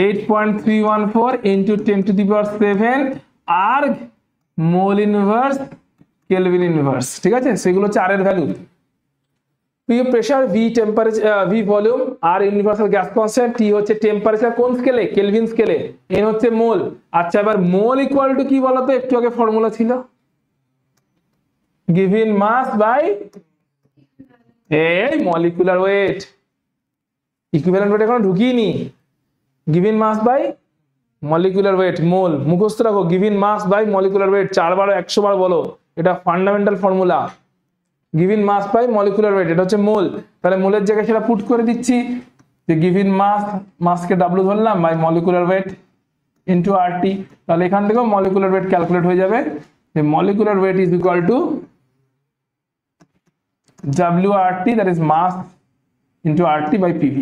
8.314 ইনটু 10 টু দি পাওয়ার 7 আর মোল ইনভার্স কেলভিন ইনভার্স। ঠিক আছে? সেগুলো 4 এর ভ্যালু। P pressure, V temperature, V volume, আর ইউনিভার্সাল গ্যাস কনস্ট্যান্ট, T হচ্ছে টেম্পারেচার কোন স্কেলে? কেলভিন স্কেলে, N হচ্ছে মোল। আচ্ছা, এবার মোল ইকুয়াল টু কি বলতো? একটু আগে ফর্মুলা ছিল গিভেন মাস বাই এই মলিকুলার ওয়েট। ইকুইভ্যালেন্ট ওয়েট এখন ঢুকিয়ে নি, given mass by molecular weight mole মুখস্থ রাখো, given mass by molecular weight, 4 বার 100 বার বলো, এটা fundamental formula. Given mass by molecular weight, এটা হচ্ছে মোল, তাহলে মোলের জায়গায় সেটা পুট করে দিচ্ছি যে গিভিন মাস, মাসকে ডাব্লিউ ধরলাম, by molecular weight into RT, তাহলে এখান থেকেও মলিকুলার ওয়েট ক্যালকুলেট হয়ে যাবে যে molecular weight is equal to WRT, that is mass into RT by PV।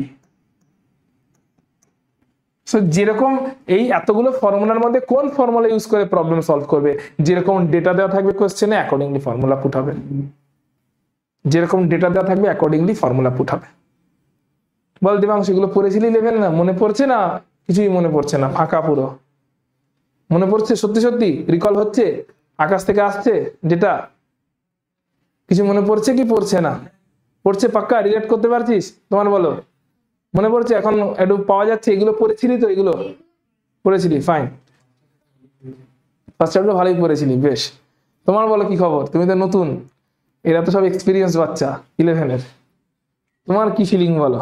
So যেরকম এই এতগুলো ফর্মুলার মধ্যে কোন ফর্মুলা ইউজ করে প্রবলেম সলভ করবে, যেরকম ডেটা দেওয়া থাকবে কোশ্চেনে অ্যাকর্ডিংলি ফর্মুলা পুট হবে, যেরকম ডেটা দেওয়া থাকবে অ্যাকর্ডিংলি ফর্মুলা পুট হবে। বল দিবাংশ এগুলো পড়েছিলি লেভেল না, মনে পড়ছে না? কিছুই মনে পড়ছে না, ফাঁকা পুরো। মনে পড়ছে সত্যি সত্যি? রিকল হচ্ছে? আকাশ থেকে আসছে ডেটা? কিছু মনে পড়ছে কি পড়ছে না? পড়ছে পাক্কা? রিলেট করতে পারছিস? তোমার বলো মনে পড়ছে? এখন একটু পাওয়া যাচ্ছে? এগুলো পড়েছিলি তো? এগুলো পড়েছিলি? ফাইন, ফার্স্ট চ্যাপ্টার ভালোই পড়েছিলি, বেশ। তোমার বলো কি খবর? তুমি তো নতুন, এরা তো সব এক্সপিরিয়েন্স বাচ্চা 11-এর। তোমার কি ফিলিং বলো,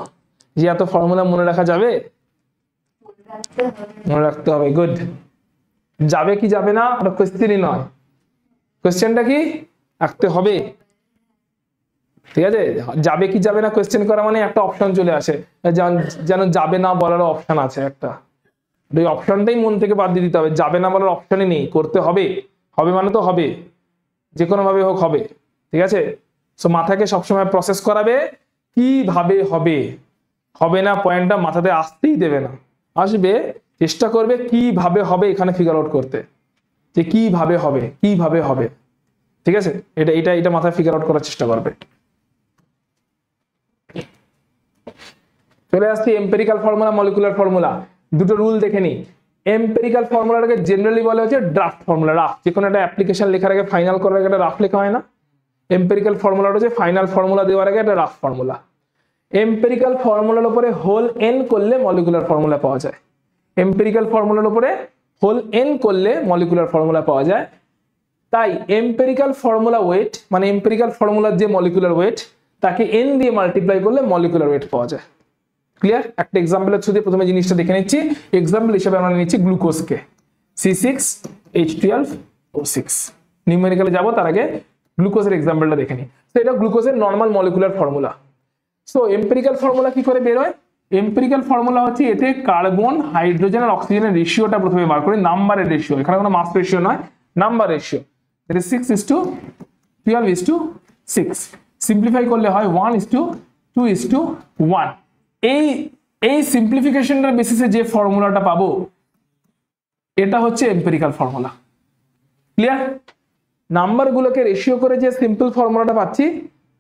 যে এত ফর্মুলা মনে রাখা যাবে? মনে রাখতে হবে, গুড। যাবে কি যাবে না ওটা কোশ্চেনই নয়, কোশ্চেনটা কি রাখতে হবে, ঠিক আছে? যাবে কি যাবে না কোশ্চেন করা মানে একটা অপশন চলে আসে, যেন যাবে না বলারও অপশন আছে একটা, ওই অপশনটাই মন থেকে বাদ দিয়ে দিতে হবে, যাবে না বলার অপশনই নেই, করতে হবে, হবে মানে তো হবে, যে কোনো ভাবে হোক হবে, ঠিক আছে? সো মাথাকে সবসময় প্রসেস করাবে কিভাবে হবে, হবে না পয়েন্টটা মাথাতে আসতেই দেবে না, আসবে চেষ্টা করবে কিভাবে হবে এখানে ফিগার আউট করতে, যে কিভাবে হবে, কিভাবে হবে, ঠিক আছে? এটা এটা এটা মাথায় ফিগার আউট করার চেষ্টা করবে। চলে আসছি এম্পিরিক্যাল ফর্মুলা, মলিকুলার ফর্মুলা, দুটো রুল দেখে নি। এম্পিরিক্যাল ফর্মুলাটাকে জেনারেলি বলা হচ্ছে ড্রাফট ফর্মুলা, রাফ, যে কোনো একটা অ্যাপ্লিকেশন লেখার আগে ফাইনাল করার আগে একটা রাফ লেখা হয় না? এম্পিরিক্যাল ফর্মুলাটা হচ্ছে ফাইনাল ফর্মুলা দেওয়ার আগে একটা রাফ ফর্মুলা। এম্পিরিক্যাল ফর্মুলার উপরে হোল এন করলে মলিকুলার ফর্মুলা পাওয়া যায়, এম্পিরিক্যাল ফর্মুলার উপরে হোল এন করলে মলিকুলার ফর্মুলা পাওয়া যায়। তাই এম্পিরিক্যাল ফর্মুলা ওয়েট মানে এম্পিরিক্যাল ফর্মুলার যে মলিকুলার ওয়েট তাকে এন দিয়ে মাল্টিপ্লাই করলে মলিকুলার ওয়েট পাওয়া যায়। ক্লিয়ার? একটা এক্সাম্পলের থ্রু দিয়ে প্রথমে জিনিসটা দেখে নিচ্ছি। এক্সাম্পল হিসেবে আমরা নিচ্ছি গ্লুকোজকে, C6H12O6। নিউমেরিক্যালে যাব তার আগে গ্লুকোজের এক্সাম্পলটা দেখে নিই। তো এটা গ্লুকোজের normal molecular formula. So empirical formula কি করে বের হয়? এম্পিরিক্যাল ফর্মুলা হচ্ছে এতে কার্বন, হাইড্রোজেন আর অক্সিজেনের রেশিওটা প্রথমে বার করি, নাম্বারের রেশিও, এখানে কোনো মাস রেশিও নয়, number ratio. That is 6:12:6। Simplify করলে হয় 1:2:1। এই সিম্পলিফিকেশনটার বেসিসে যে ফর্মুলাটা পাবো এটা হচ্ছে এম্পিরিক্যাল ফর্মুলা। ক্লিয়ার? নাম্বারগুলোকে রেশিও করে যে সিম্পল ফর্মুলাটা পাচ্ছি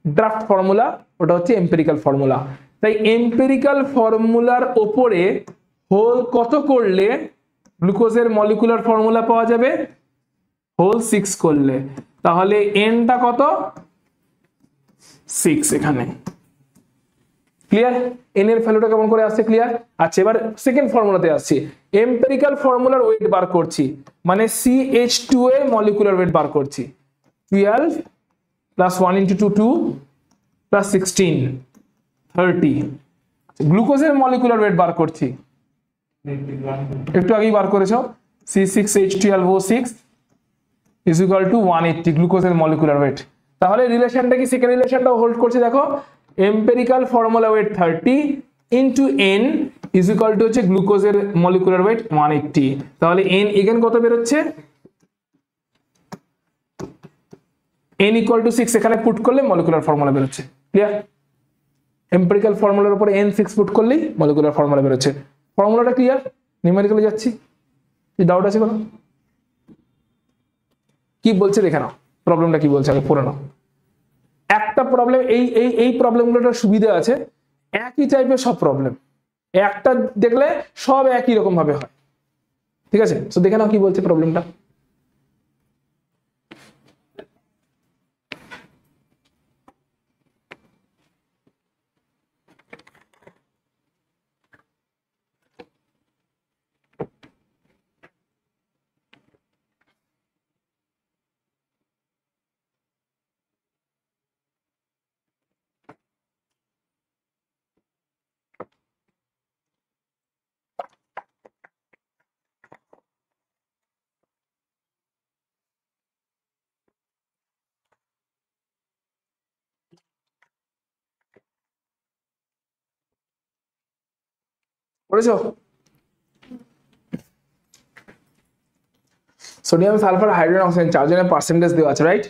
ড্রাফট ফর্মুলা, ওটা হচ্ছে এম্পিরিক্যাল ফর্মুলা। তাই এম্পিরিক্যাল ফর্মুলার ওপরে হোল কত করলে গ্লুকোজের মলিকুলার ফর্মুলা পাওয়া যাবে? হোল 6 করলে। তাহলে এনটা কত? 6 এখানে। ক্লিয়ার? এন এর ভ্যালুটা কেমন করে আসছে? ক্লিয়ার? আচ্ছা, এবার সেকেন্ড ফর্মুলাতে আসছি। এম্পিরিক্যাল ফর্মুলার ওয়েট বার করছি, মানে CH2 এর মলিকুলার ওয়েট বার করছি। 12 plus 1 into 2 2 plus 16 30। গ্লুকোজের মলিকুলার ওয়েট বার করছি, একটু আগেই বার করেছো, C6H12O6 is equal to 180 গ্লুকোজের মলিকুলার ওয়েট। তাহলে রিলেশনটা কি? সেকেন্ড রিলেশনটাও হোল্ড করছে, দেখো empirical formula weight 30 into n is equal to হচ্ছে গ্লুকোজের মলিকুলার ওয়েট 180। তাহলে n এগেন কত বের হচ্ছে? n ইকুয়াল টু 6 এখানে পুট করলে মলিকুলার ফর্মুলা বের হচ্ছে। ক্লিয়ার? এম্পিরিক্যাল ফর্মুলার উপরে n 6 পুট করলেই মলিকুলার ফর্মুলা বের হচ্ছে। ফর্মুলাটা ক্লিয়ার? নিউমেরিক্যালে যাচ্ছি, কি ডাউট আছে কোনো? কি বলছে দেখে নাও, প্রবলেমটা কি বলছে আগে পড়ে নাও। একটা প্রবলেম, এই প্রবলেমগুলোর সুবিধা আছে, একই টাইপের সব প্রবলেম, একটা দেখলে সব একই রকম ভাবে হয়, ঠিক আছে? তো দেখে নাও কি বলছে প্রবলেমটা। পড়েছো? সোডিয়াম, সালফার, হাইড্রোজেন, অক্সিজেন চারজনের পার্সেন্টেজ দেওয়া আছে, রাইট?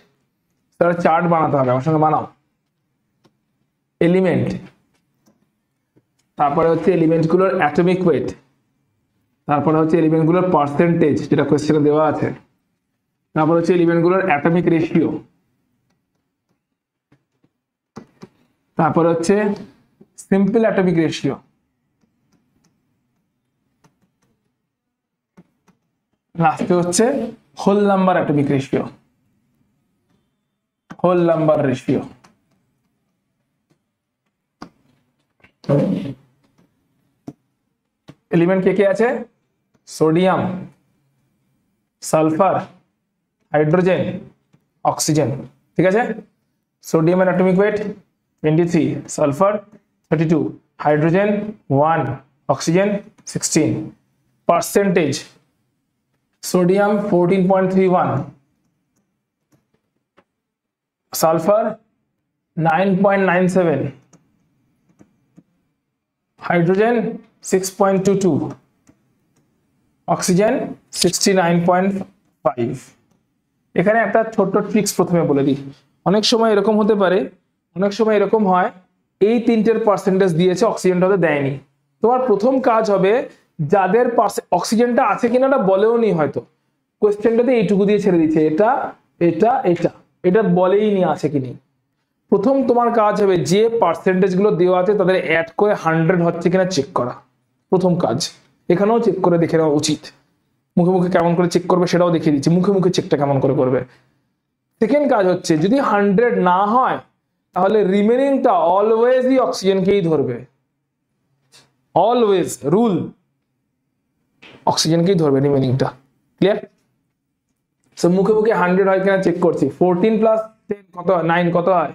তাহলে চার্ট বানাতে হবে, আমার সঙ্গে বানাও। এলিমেন্ট, তারপরে হচ্ছে এলিমেন্ট গুলোর অ্যাটমিক ওয়েট, তারপরে হচ্ছে এলিমেন্ট গুলোর পার্সেন্টেজ যেটা কোশ্চেনে দেওয়া আছে, তারপর হচ্ছে এলিমেন্ট গুলোর অ্যাটমিক রেশিও, তারপর হচ্ছে সিম্পল অ্যাটমিক রেশিও, লাস্টে হচ্ছে whole number atomic ratio, whole number ratio. Element কে কে আছে? সোডিয়াম, সালফার, হাইড্রোজেন, অক্সিজেন, ঠিক আছে? সোডিয়ামের atomic weight 23, sulphur 32, hydrogen 1, oxygen 16। Percentage, sodium 14.31, sulphur 9.97, hydrogen 6.22, oxygen 69.5। এখানে একটা ছোট্ট ট্রিক্স প্রথমে বলে দিই। অনেক সময় এরকম হতে পারে, অনেক সময় এরকম হয় এই তিনটের পার্সেন্টেজ দিয়েছে, অক্সিজেনটা দেয়নি। তোমার প্রথম কাজ হবে যাদের অক্সিজেনটা আছে কিনা এটা বলেও নি, হয়তো কোয়েশ্চেনটাতে এইটুকু দিয়ে ছেড়ে দিচ্ছে, এটা এটা এটা এটা বলেই নি আছে কি নেই। প্রথম তোমার কাজ হবে যে পার্সেন্টেজ গুলো দেওয়া আছে তাদের অ্যাড করে 100 হচ্ছে কিনা চেক করা, প্রথম কাজ। এখানেও চেক করে দেখে নেওয়া উচিত, মুখে মুখে কেমন করে চেক করবে সেটাও দেখিয়ে দিচ্ছি, মুখে মুখে চেকটা কেমন করে করবে। সেকেন্ড কাজ হচ্ছে যদি 100 না হয় তাহলে রিমেনিংটা অলওয়েজই অক্সিজেনকেই ধরবে, অলওয়েজ রুল অক্সিজেনকেই ধরবে রিমেনিংটা। ক্লিয়ার? সো মুখে মুখে 100 হয় কিনা চেক করছি। 14 প্লাস 10 কত হয়? 9 কত হয়?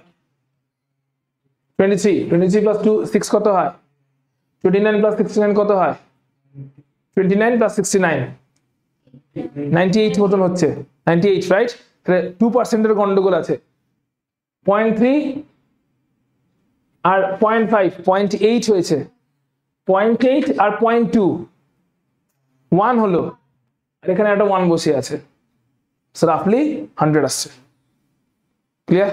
23। 23 প্লাস 2 6 কত হয়? 29 প্লাস 69 কত হয়? 29 প্লাস 69 98 মতন হচ্ছে, 98, রাইট? তাহলে 2% এর গন্ডগোল আছে। 0.3 আর 0.5, 0.8 হয়েছে, 0.8 আর 0.2 1 হলো, আর এখানে একটা 1 বসে আছে, সো রাফলি 100 আসছে। ক্লিয়ার?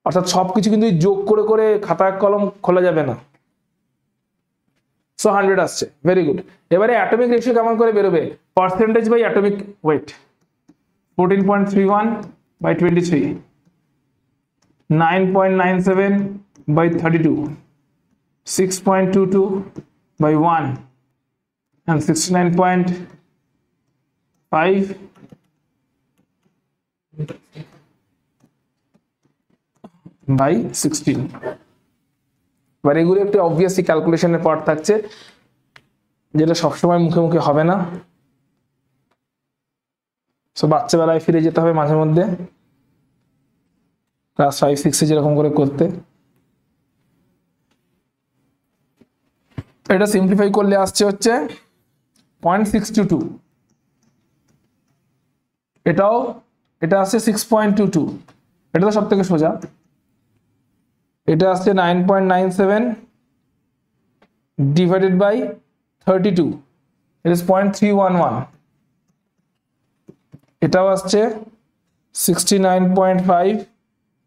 অর্থাৎ সবকিছু কিন্তু যোগ করে করে খাতা কলম খোলা যাবে না। সো 100 আসছে, ভেরি গুড। এবারে অ্যাটমিক রেশিও কেমন করে বেরোবে? Percentage by atomic weight, 14.31 by 23, 9.97 by 32, 6.22 by 1, and 69.5 by 16। এবার এগুলো একটা অবভিয়াসলি ক্যালকুলেশনের পার্ট থাকছে, যেটা সবসময় মুখে মুখে হবে না। সো বাচ্চাবেলায় ফিরে যেতে হবে মাঝে মধ্যে, ক্লাস 5-6 যেরকম করে করতে। এটা সিম্পলিফাই করলে আসছে হচ্ছে 0.622, এটাও এটা আসছে 6.22, এটা তো সব থেকে সোজা। এটা আসছে 9.97 ডিভাইডেড বাই 32, it is 0.311। এটাও আসছে 69.5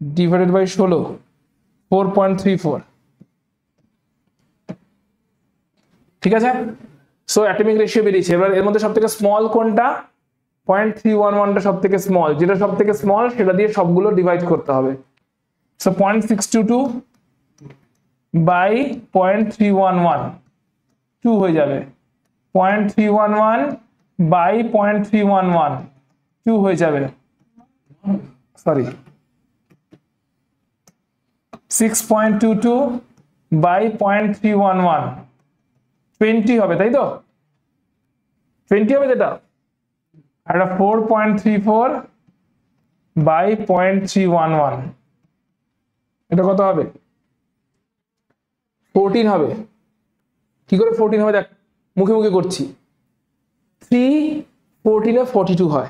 ডিভাইডেড বাই 16, 4.34। ঠিক আছে? সো অ্যাটমিক রেশিও বেরিয়েছে। এবার এর মধ্যে সবথেকে স্মল কোনটা? 0.311টা সবথেকে স্মল, যেটা সবথেকে স্মল সেটা দিয়ে সবগুলো ডিভাইড করতে হবে। সো 0.622 বাই 0.311 2 হয়ে যাবে, 0.311 বাই 0.311 2 হয়ে যাবে, সরি 6.22 বাই 0.311 20 হবে, তাই তো? 20 হবে যেটা, আর 4.34 বাই 0.311, এটা কত হবে? 14 হবে। কি করে 14 হবে দেখ, মুখে মুখে করছি। 3 14 এ 42 হয়,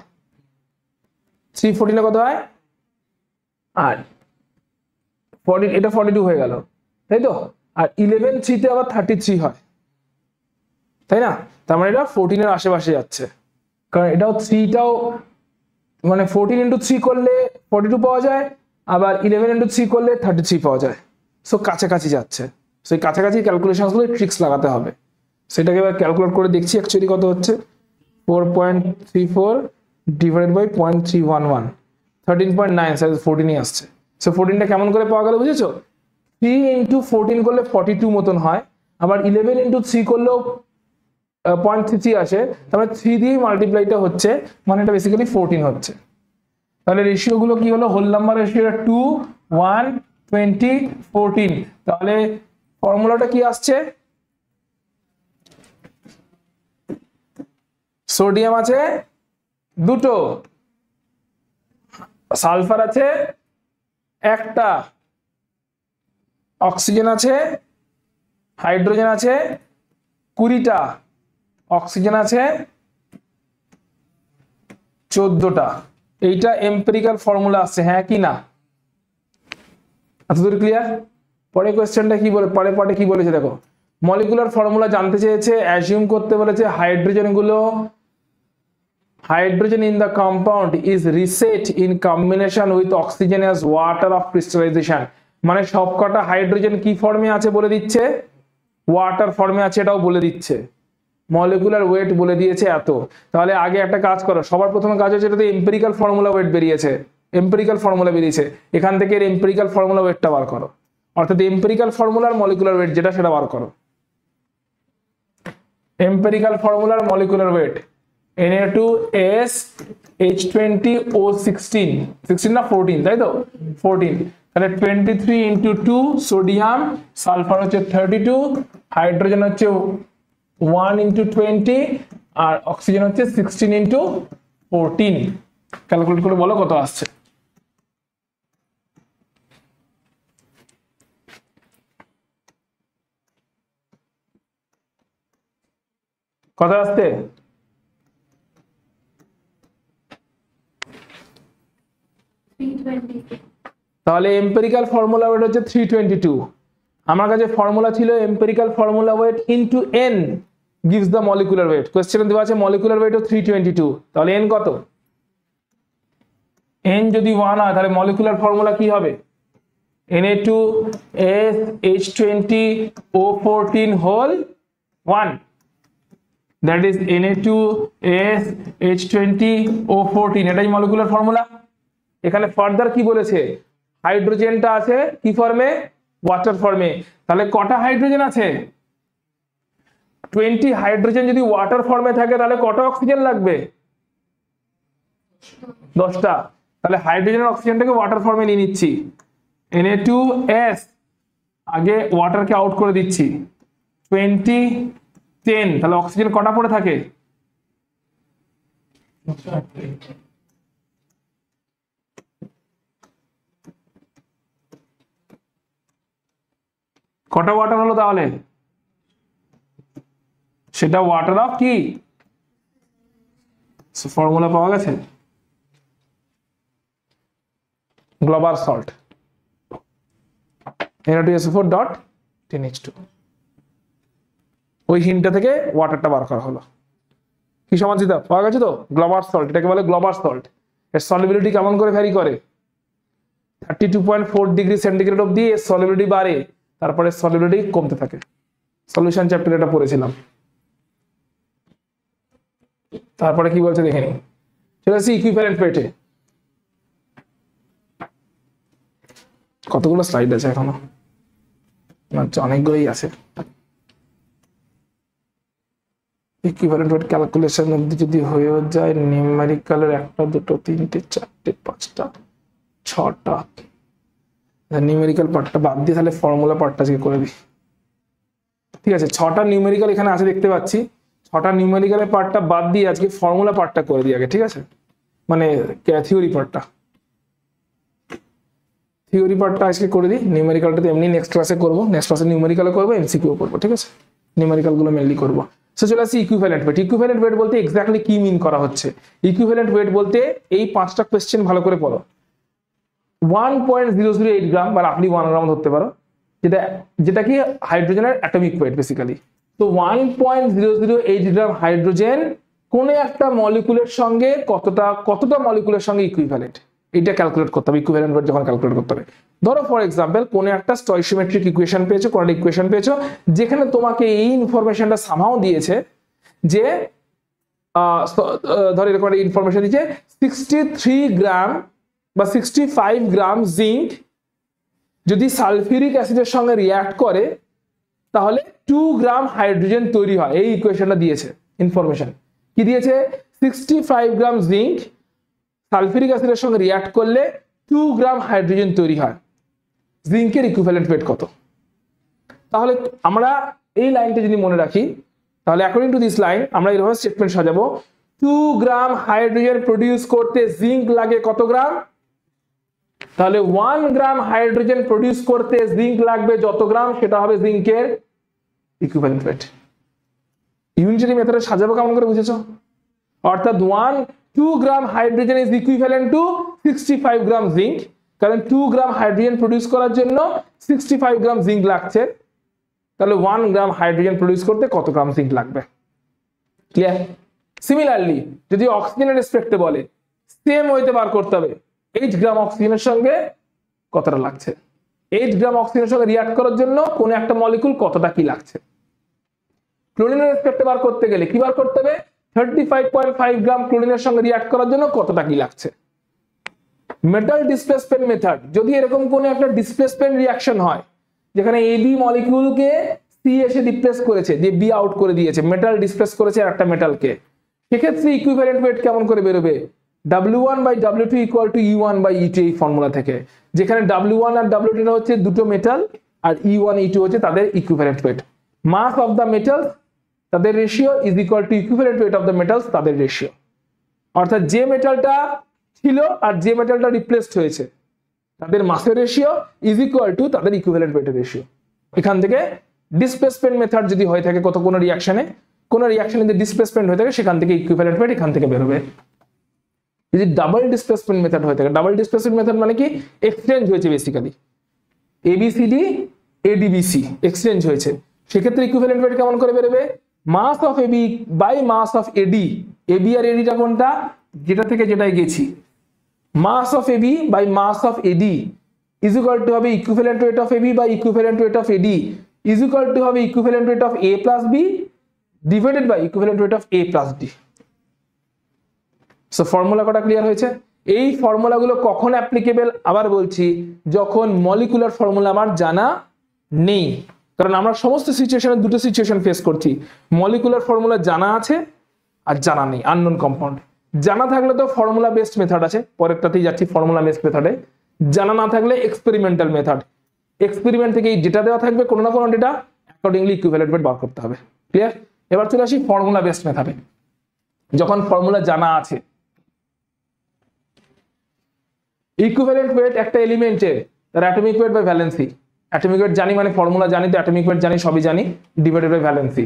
3 14 এ কত হয়? আর 40, এটা 42 হয়ে গেল, তাই তো? আর 11 3 তে আবার 33 হয়, তাই না? তার মানে এটা 14 এর আশেপাশে যাচ্ছে, কারণ এটাও 3টাও মানে 14 ইন্টু 3 করলে 42 পাওয়া যায়, আবার 11 ইন্টু 3 করলে 33 পাওয়া যায়। সো কাছাকাছি যাচ্ছে, সেই কাছাকাছি ক্যালকুলেশনসগুলো ট্রিক্স লাগাতে হবে। সেটাকে এবার ক্যালকুলেট করে দেখছি অ্যাকচুয়ালি কত হচ্ছে। 4.34 ডিভাইডেড বাই 0.311, 13.9, 14ই আসছে। সো 14টা কেমন করে পাওয়া গেল বুঝেছো? 3 ইন্টু 14 করলে 42 মতন হয়, আবার 11 ইন্টু 3 করলেও 0.33 আসে, তারপরে 3 দিয়ে মাল্টিপ্লাইটা হচ্ছে, মানে এটা বেসিক্যালি 14 হচ্ছে। তাহলে রেশিও গুলো কি হলো? Whole number ratio 2, 1, 20, 14। তাহলে ফর্মুলাটা কি আসছে? সোডিয়াম আছে দুটো, সালফার আছে একটা, অক্সিজেন আছে, হাইড্রোজেন আছে 20টা, অক্সিজেন আছে 14টা। এইটা এম্পিরিক্যাল ফর্মুলা আসছে, হ্যাঁ কি না? এতদূর ক্লিয়ার? পরে কোয়েশ্চেনটা কি বলে, পরে পার্টে কি বলেছে দেখো, মলিকুলার ফর্মুলা জানতে চেয়েছে, অ্যাজিউম করতে বলেছে hydrogen in the compound is reset in combination with oxygen as water of crystallisation. মানে সবকটা হাইড্রোজেন কি ফর্মে আছে বলে দিচ্ছে, ওয়াটার ফর্মে আছে এটাও বলে দিচ্ছে, মলিকুলার ওয়েট বলে দিয়েছে এত। তাহলে আগে একটা কাজ করো, সবার প্রথমে কাজ হচ্ছে এটাতে এম্পিরিক্যাল ফর্মুলা ওয়েট বেরিয়েছে, এম্পিরিক্যাল ফর্মুলা বেরিয়েছে, এখান থেকে এর এম্পিরিক্যাল ফর্মুলা ওয়েটটা বার করো, অর্থাৎ এম্পিরিক্যাল ফর্মুলার মলিকুলার ওয়েট যেটা সেটা বার করো। Empirical ফর্মুলার molecular weight Na2S H20O16, 16 না 14 তাই তো, 14। তাহলে 23 ইন্টু 2 সোডিয়াম, সালফার হচ্ছে 32, হাইড্রোজেন হচ্ছে 1 ইন্টু 20, আর অক্সিজেন হচ্ছে 16 ইন্টু 14। ক্যালকুলেট করে বলো কত আসছে। কত আসছে? তাহলে এম্পিরিক্যাল ফর্মুলা ওয়েট হচ্ছে 322। আমার কাছে ফর্মুলা ছিল empirical formula weight into n gives the molecular weight। কোশ্চেনে দেওয়া আছে মলিকুলার ওয়েট অফ 322, তাহলে n কত? n যদি 1 হয় তাহলে মলিকুলার ফর্মুলা কি হবে? Na2S H20O14 whole 1, that is Na2S H20O14, এটাই মলিকুলার ফর্মুলা। এখানে ফার্দার কি বলেছে, হাইড্রোজেনটা আছে কি ফর্মে? ওয়াটার ফর্মে। তাহলে কটা হাইড্রোজেন আছে? 20 হাইড্রোজেন যদি ওয়াটার ফর্মে থাকে তাহলে কটা অক্সিজেন লাগবে? 10টা। তাহলে হাইড্রোজেন আর অক্সিজেনটাকে ওয়াটার ফর্মে নিয়ে নিচ্ছি, Na2S আগে ওয়াটারকে আউট করে দিচ্ছি, 20 10, তাহলে অক্সিজেন কটা পড়ে থাকে? কটা ওয়াটার হলো তাহলে? সেটা ওয়াটার অফ কি ফর্মুলা পাওয়া গেছে, গ্লোবাল সল্ট Na2SO4.10H2। ওই হিন্টটা থেকে ওয়াটারটা বার করা হলো। কি সমাজিতা পাওয়া গেছে তো? গ্লোবাল সল্ট, এটাকে বলে গ্লোবাল সল্ট। এর সলিবিলিটি কেমন করে ভ্যারি করে? 32.4 ডিগ্রি সেন্টিগ্রেড অবধি এর সলিবিলিটি বাড়ে, তারপরে সলিবিলিটি কমতে থাকে। সলিউশন চ্যাপ্টারে এটা পড়েছিলাম। তারপরে কি বলছে দেখে নি, চলে আসি ইকুইভ্যালেন্ট ওয়েটে। কতগুলো স্লাইড আছে এখনো? আচ্ছা, অনেকগুলোই আছে। ইকুইভ্যালেন্ট ওয়েট ক্যালকুলেশন অবধি যদি হয়ে যায়, নিউমেরিক্যালের 1টা 2টো 3টে 4টে 5টা 6টা, নিউমেরিক্যাল পার্টটা বাদ দিয়ে তাহলে ফর্মুলা পার্টটা আজকে করে দিই। ঠিক আছে, 6টা নিউমেরিক্যাল এখানে আছে দেখতে পাচ্ছি, 6টা নিউমেরিক্যালের পার্টটা বাদ দিয়ে আজকে ফর্মুলা পার্টটা করে দিই আগে, ঠিক আছে? মানে থিওরি পার্টটা, থিওরি পার্টটা আজকে করে দিই। নিউমেরিক্যালটা তো এমনি নেক্সট ক্লাসে করবো, নেক্সট ক্লাসে নিউমেরিক্যালও করবো, এমসিকিউ করবো, ঠিক আছে? নিউমেরিক্যাল গুলো মেনলি করবো। সো চলে আসি ইকুইভ্যালেন্ট ওয়েট। ইকুইভ্যালেন্ট ওয়েট বলতে এক্স্যাক্টলি কি মিন করা হচ্ছে? ইকুইভ্যালেন্ট ওয়েট বলতে এই 5টা কোয়েশ্চেন ভালো করে পড়ো। 1.008 গ্রাম বা রাফলি 1 গ্রাম ধরতে পারো, যেটা কি হাইড্রোজেনের অ্যাটমিক ওয়েট বেসিক্যালি। তো 1.008 গ্রাম হাইড্রোজেন কোন একটা মলিকুলের সঙ্গে কতটা মলিকুলের সঙ্গে ইকুইভ্যালেন্ট, এটা ক্যালকুলেট করতে হবে। ইকুইভ্যালেন্ট ওয়েট যখন ক্যালকুলেট করতে হবে, ধরো ফর এক্সাম্পল কোন একটা স্টয়চিওমেট্রিক ইকুয়েশন পেয়েছো, কোন একটা ইকুয়েশন পেয়েছো যেখানে তোমাকে এই ইনফরমেশনটা সামহাও দিয়েছে যে ধরো এরকম একটা ইনফরমেশন দিয়েছে 63 গ্রাম বা 65 গ্রাম জিঙ্ক যদি সালফিউরিক অ্যাসিডের সঙ্গে রিঅ্যাক্ট করে তাহলে 2 গ্রাম হাইড্রোজেন তৈরি হয়। এই ইকুয়েশনটা দিয়েছে ইনফরমেশন কি দিয়েছে, 65 গ্রাম জিঙ্ক সালফিউরিক অ্যাসিডের সঙ্গে রিঅ্যাক্ট করলে 2 গ্রাম হাইড্রোজেন তৈরি হয়। জিঙ্কের ইকুইভ্যালেন্ট ওয়েট কত? তাহলে আমরা এই লাইনটা যদি মনে রাখি তাহলে অ্যাকর্ডিং টু দিস লাইন আমরা এইভাবে স্টেটমেন্ট সাজাবো, 2 গ্রাম হাইড্রোজেন প্রডিউস করতে জিঙ্ক লাগে কত গ্রাম? তাহলে 1 গ্রাম হাইড্রোজেন প্রডিউস করতে জিঙ্ক লাগবে যত গ্রাম, সেটা হবে জিঙ্কের ইকুইভ্যালেন্ট ওয়েট। ইউনিটারি মেথডে সাজাবো কেমন করে বুঝেছো? অর্থাৎ 2 গ্রাম hydrogen is equivalent to 65 gram zinc, কারণ 2 গ্রাম হাইড্রোজেন প্রডিউস করার জন্য 65 গ্রাম জিঙ্ক লাগছে, তাহলে 1 গ্রাম হাইড্রোজেন প্রডিউস করতে কত গ্রাম জিঙ্ক লাগবে। ক্লিয়ার? সিমিলারলি যদি অক্সিজেনের রেসপেক্টে বলে সেম ওয়েতে বার করতে হবে 8 গ্রাম অক্সিজেনের সঙ্গে কতটা লাগছে, 8 গ্রাম অক্সিজেনের সঙ্গে রিঅ্যাক্ট করার জন্য কোন একটা মলিকুল কতটা কি লাগছে। ক্লোরিনের রেসপেক্টে বার করতে গেলে কি বার করতে হবে, 35.5 গ্রাম ক্লোরিনের সঙ্গে রিঅ্যাক্ট করার জন্য কতটা কি লাগছে। মেটাল ডিসপ্লেসমেন্ট মেথড, যদি এরকম কোন একটা ডিসপ্লেসমেন্ট রিঅ্যাকশন হয় যেখানে এবি মলিকিউলকে সি এসে রিপ্লেস করেছে, দিয়ে বি আউট করে দিয়েছে, মেটাল ডিসপ্লেস করেছে একটা মেটালকে, সেক্ষেত্রে ইকুইভ্যালেন্ট ওয়েট কেমন করে বেরোবে, W1/W2 equal to E1 by E2 এই ফর্মুলা থেকে, যেখানে W1 আর W2 হচ্ছে দুটো মেটাল আর E1 E2 হচ্ছে তাদের equivalent wait. Mass of the metals তাদের ratio is equal two equivalent weight of the metals তাদের রেশিও। অর্থাৎ যে মেটালটা ছিল আর যে মেটালটা রিপ্লেসড হয়েছে তাদের মাসের রেশিও ইজ ইকুয়াল টু তাদের ইকুইভ্যালেন্ট ওয়েটের রেশিও। এখান থেকে ডিসপ্লেসমেন্ট মেথড যদি হয়ে থাকে কোনো রিঅ্যাকশনে যে ডিসপ্লেসমেন্ট হয়ে থাকে সেখান থেকে ইকুইভ্যালেন্ট ওয়েট এখান থেকে বেরোবে। যদি ডাবল ডিসপ্লেসমেন্ট মেথড হয়ে থাকে, ডাবল ডিসপ্লেসমেন্ট মেথড মানে কি এক্সচেঞ্জ হয়েছে, বেসিক্যালি ABCD ADBC এক্সচেঞ্জ হয়েছে, সেক্ষেত্রে ইকুইভ্যালেন্ট ওয়েট কেমন করে বেরোবে, mass of AB by mass of AD, AB আর ADটা কোনটা, যেটা থেকে যেটাই গেছি, mass of AB by mass of AD is equal to হবে equivalent weight of AB by equivalent weight of AD is equal to হবে equivalent weight of A plus B divided by equivalent weight of A plus D। So formula কটা clear হয়েছে? এই ফর্মুলাগুলো কখন applicable, আবার বলছি, যখন molecular formula আমার জানা নেই, কারণ আমরা সমস্ত সিচুয়েশনে দুটো সিচুয়েশন ফেস করছি, মলিকুলার ফর্মুলা জানা আছে আর জানা নেই, আননোন কম্পাউন্ড। জানা থাকলে তো ফর্মুলা বেসড মেথড আছে, পরেরটাতেই যাচ্ছি ফর্মুলা বেসড মেথডে। জানা না থাকলে এক্সপেরিমেন্টাল মেথড, এক্সপেরিমেন্ট থেকে ডেটা দেওয়া থাকবে, কোনো না কোনো ডেটা, অ্যাকর্ডিংলি ইকুইভ্যালেন্ট ওয়েট বার করতে হবে। ক্লিয়ার? এবার চলে আসি ফর্মুলা বেসড মেথডে। যখন ফর্মুলা জানা আছে, ইকুইভ্যালেন্ট ওয়েট একটা এলিমেন্টের তার atomic weight by valency, atomic weight জানি মানে ফর্মুলা জানি, তো অ্যাটমিক ওয়েট জানি, সবই জানি, divided by valency.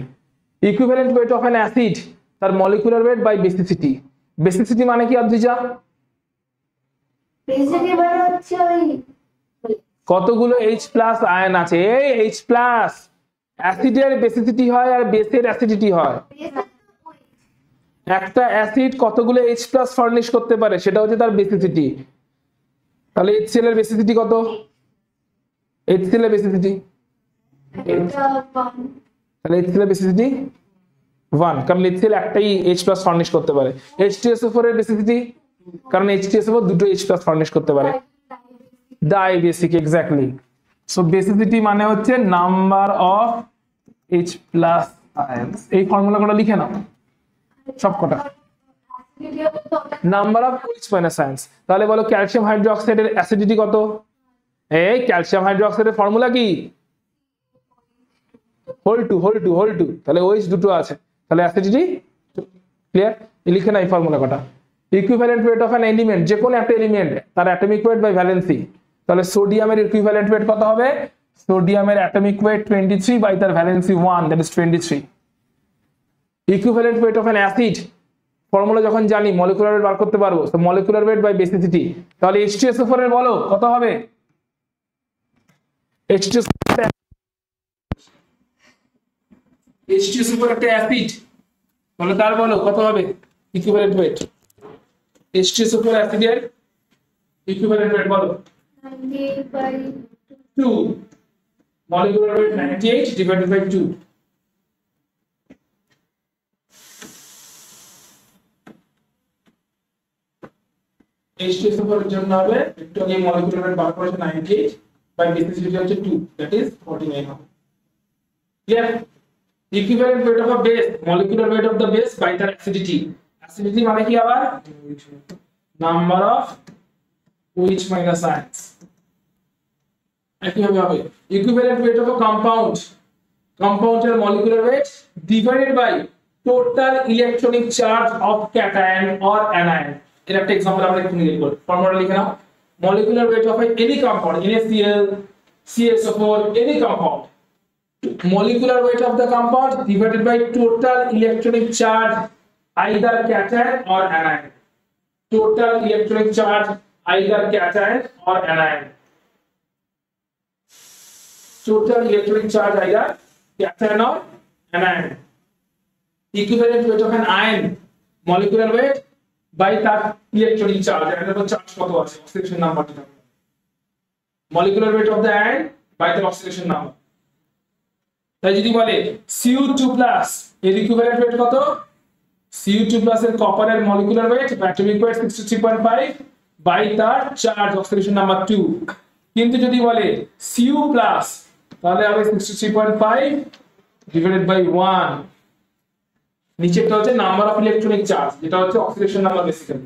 Equivalent weight of an acid তার molecular weight by basicity. Basicity মানে কি আদ্রিজা? বেসিসিটি মানে হচ্ছে ওই কতগুলো H প্লাস আয়ন আছে, এই H প্লাস অ্যাসিডের বেসিসিটি হয় আর বেসের অ্যাসিডিটি হয়। একটা অ্যাসিড কতগুলো H প্লাস ফার্নিশ করতে পারে সেটা হচ্ছে তার বেসিসিটি। তাহলে HCl এর বেসিসিটি কত? HCl এর বেসিসিটি, তাহলে HCl এর বেসিসিটি 1, কারণ HCl একটাই H প্লাস ফার্নিশ করতে পারে। H2SO4 এর বেসিসিটি, কারণ H2SO4 দুটো H প্লাস ফার্নিশ করতে পারে, ডাইবেসিক। এক্স্যাক্টলি। সো বেসিসিটি মানে হচ্ছে number of H plus ions. এই ফর্মুলা কোটা লিখে নাও সবকটা, number of OH minus ions. তাহলে বলো ক্যালসিয়াম হাইড্রোক্সাইডের অ্যাসিডিটি কত? এই ক্যালসিয়াম হাইড্রোক্সাইডের ফর্মুলা কি? হোল টু, তাহলে OH দুটো আছে, তাহলে অ্যাসিডিটি। ক্লিয়ার? লিখে না এই ফর্মুলা কটা। Equivalent weight of an element, যে কোনো একটা এলিমেন্ট তার অ্যাটমিক ওয়েট বাই ভ্যালেন্সি। তাহলে সোডিয়ামের ইকুইভ্যালেন্ট ওয়েট কত হবে? সোডিয়ামের অ্যাটমিক ওয়েট 23 বাই তার valency 1, that is 23। Equivalent weight of an acid formula যখন জানি মলিকুলার ওয়েট বার করতে পারবো, তো মলিকুলার ওয়েট বাই বেসিসিটি। তাহলে H2SO4 এর বলো কত হবে? H2SO4 H2SO4 একটা অ্যাসিড, তাহলে তার বলো কত হবে ইকুইভ্যালেন্ট ওয়েট? H2SO4 অ্যাসিডের ইকুইভ্যালেন্ট ওয়েট বলো। 98 by 2, molecular weight 98 divided by 2. H2SO4 এর জন্য হবে একটু আগে molecular weight বার করেছে 98 by basicity হচ্ছে 2, that is 49 হবে। Clear? Equivalent weight of a base, molecular weight of the base by their acidity. Acidity মানে কি আবার? Number of OH minus ions. একইভাবে হবে equivalent weight of a compound, compound এর molecular weight divided by total electronic charge of cation or anion. এর একটা example আমরা একটু নিয়ে করব, ফর্মুলা লিখে নাও। molecular weight of any compound, NaCl, CSO4, any compound, molecular weight of the compound divided by total electronic charge either cation or anion, total electronic charge either cation or anion, total electronic charge either cation or anion. Equivalent weight of an ion, molecular weight by তার electronic charge, এর উপর charge কত আছে, oxidation নাম্বারটা, molecular weight of the ion by the oxidation number। তাই যদি বলে Cu2+ এর ইকুইভ্যালেন্ট ওয়েট কত, Cu2+ এর কপারের molecular weight বা atomic weight 63.5 by তার চার্জ অক্সিডেশন নাম্বার 2। কিন্তু যদি বলে Cu+ তাহলে হবে 63.5 divided by 1, নিচেরটা হচ্ছে নাম্বার অফ ইলেকট্রনিক চার্জ, যেটা হচ্ছে oxidation number. Basically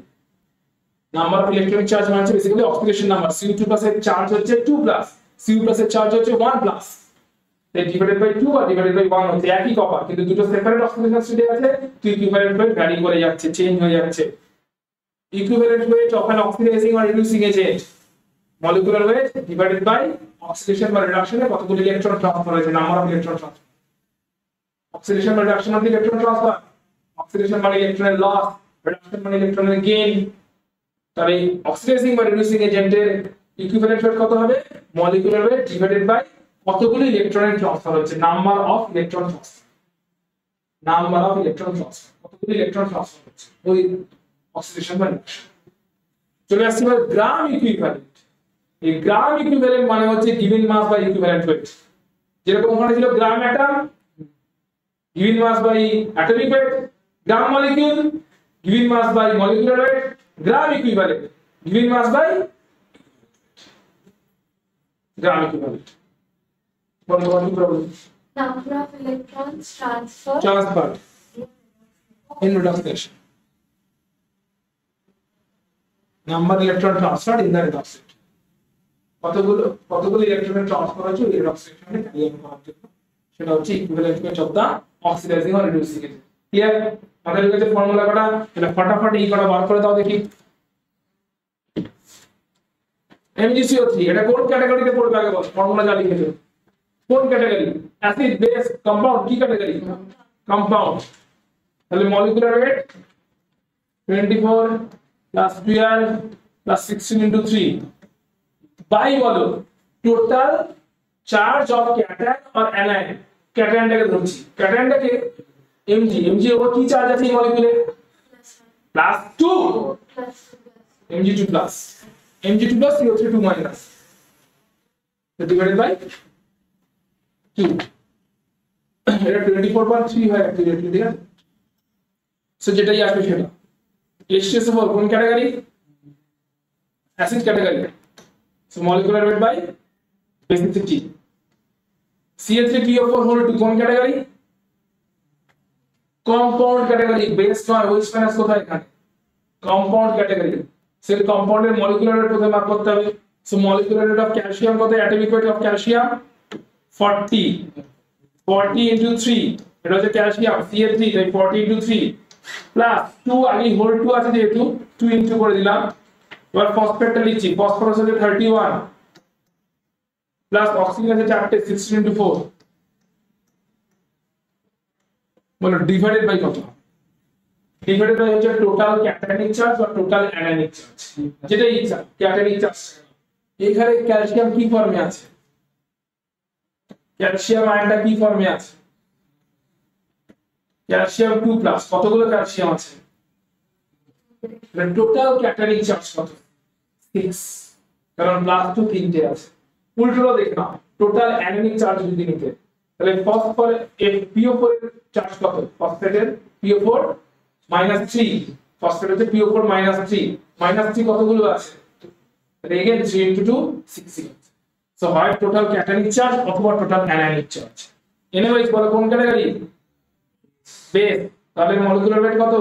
number of electronic charge মানে হচ্ছে বেসিক্যালি অক্সিডেশন নাম্বার। Cu2+ এর চার্জ হচ্ছে 2+, Cu+ এর চার্জ হচ্ছে 1+, তাই ডিভাইডেড বাই 2 আর ডিভাইডেড বাই 1 হচ্ছে একই কপার, কিন্তু দুটো সেপারেট অক্সিডেশন স্টেটে আছে, তো ইকুইভ্যালেন্ট ওয়েট ভ্যারি করে যাচ্ছে, চেঞ্জ হয়ে যাচ্ছে। Equivalent weight of an oxidising or reducing agent, molecular weight divided by oxidation বা রিডাকশনে কতগুলো ইলেকট্রন ট্রান্সফার হয়েছে, number of electron transfer. Oxidation বা রিডাকশন মানে ইলেকট্রন ট্রান্সফার, অক্সিডেশন মানে ইলেকট্রনের লস, রিডাকশন মানে ইলেকট্রনের গেইন। তাহলে অক্সিডাইজিং বা রিডিউসিং এজেন্টের ইকুইভ্যালেন্ট ওয়েট কত হবে, molecular weight divided by কতগুলো ইলেকট্রনের ট্রান্সফার হচ্ছে, number of electron transfer, number of electron transfer, কতগুলো ইলেকট্রন ট্রান্সফার হচ্ছে ওই অক্সিডেশন বা রিডাকশন। চলে আসছে এবার গ্রাম ইকুইভ্যালেন্ট। এই গ্রাম ইকুইভ্যালেন্ট মানে হচ্ছে given mass by equivalent weight. যেরকম ওখানে ছিল gram atom, given mass by atomic weight, gram molecule, given mass by molecular weight, gram equivalent, given mass by gram equivalent. What problem? number of electrons Transferred in redox reaction. Number electron transferred in the redox state. কতগুলো electron transfer হচ্ছে এই redox reaction এ career করার জন্য, সেটা হচ্ছে equivalent weight of the oxidising or reducing agent. Clear? আমাদের কাছে formula কটা, তাহলে ফটাফট এই কটা বার করে দাও দেখি। MgCO3 এটা কোন ক্যাটাগরিতে পড়বে আগে বল, ফর্মুলা যা লিখেছো কোন ক্যাটাগরি, অ্যাসিড, বেস, কম্পাউন্ড, কি ক্যাটাগরি, কম্পাউন্ড। তাহলে molecular weight 24 plus 12 plus 16 into 3 by বলো total charge of cation or anion. ক্যাটায়নটাকে ধরছি, ক্যাটায়নটাকে Mg, Mg এর উপর কি চার্জ আছে এই মলিকুলে, +2, Mg2 plus, Mg2 plus CO3 2 minus, so divided by 2, এটা 24.3 হয় অ্যাকচুয়ালি, ঠিক আছে। সো যেটাই আসবে সেটা। H2SO4 কোন category, acid category, so molecular weight by basicity. CH3PO4 হল 2 কোন ক্যাটাগরি, কম্পাউন্ড ক্যাটাগরি, বেস নয়, ওইচ মাইনাস কোথায় এখানে, কম্পাউন্ড ক্যাটাগরি। সেই কম্পাউন্ডের মলিকুলার ওয়েট কোথায় মার্ক করতে হবে, so molecular weight of calcium কত, atomic weight of calcium 40 into 3, এটা হচ্ছে ক্যালসিয়াম CH3, তাই 40 into 3 প্লাস 2, আগে হোল 2 আছে যেহেতু 2 ইনটু করে দিলাম। এবার ফসফেটটা লিখছি, ফসফরাস হচ্ছে 31 প্লাস অক্সিজেন আছে 4টে 16 into 4, বলো ডিভাইডেড বাই কত, ডিভাইডেড বাই হচ্ছে টোটাল ক্যাটায়নিক চার্জ বা টোটাল অ্যানায়নিক চার্জ, যেটাই ইচ্ছা ক্যাটায়নিক চার্জ। এখানে ক্যালসিয়াম কি ফর্মে আছে, ক্যালসিয়াম আয়নটা কি ফর্মে আছে, ক্যালসিয়াম 2+, কতগুলো ক্যালসিয়াম আছে? টোটাল ক্যাটায়নিক চার্জ কত? 6, কারণ +2 তিনটে আছে। উল্টোটা দেখে নাও, টোটাল অ্যানোনিক চার্জ যদি নিতে, তাহলে ফসফর PO4 এর চার্জ কত? ফসফেটের PO4 -3, ফসফেট হচ্ছে PO4 -3, -3 কতগুলো আছে? তাহলে again 3 into 2 6। সো হয় টোটাল ক্যাটায়নিক চার্জ অথবা টোটাল অ্যানোনিক চার্জ। এনিওয়েজ বলো কোন ক্যাটাগরি? বেস। তাহলে মলিকুলার ওয়েট কত?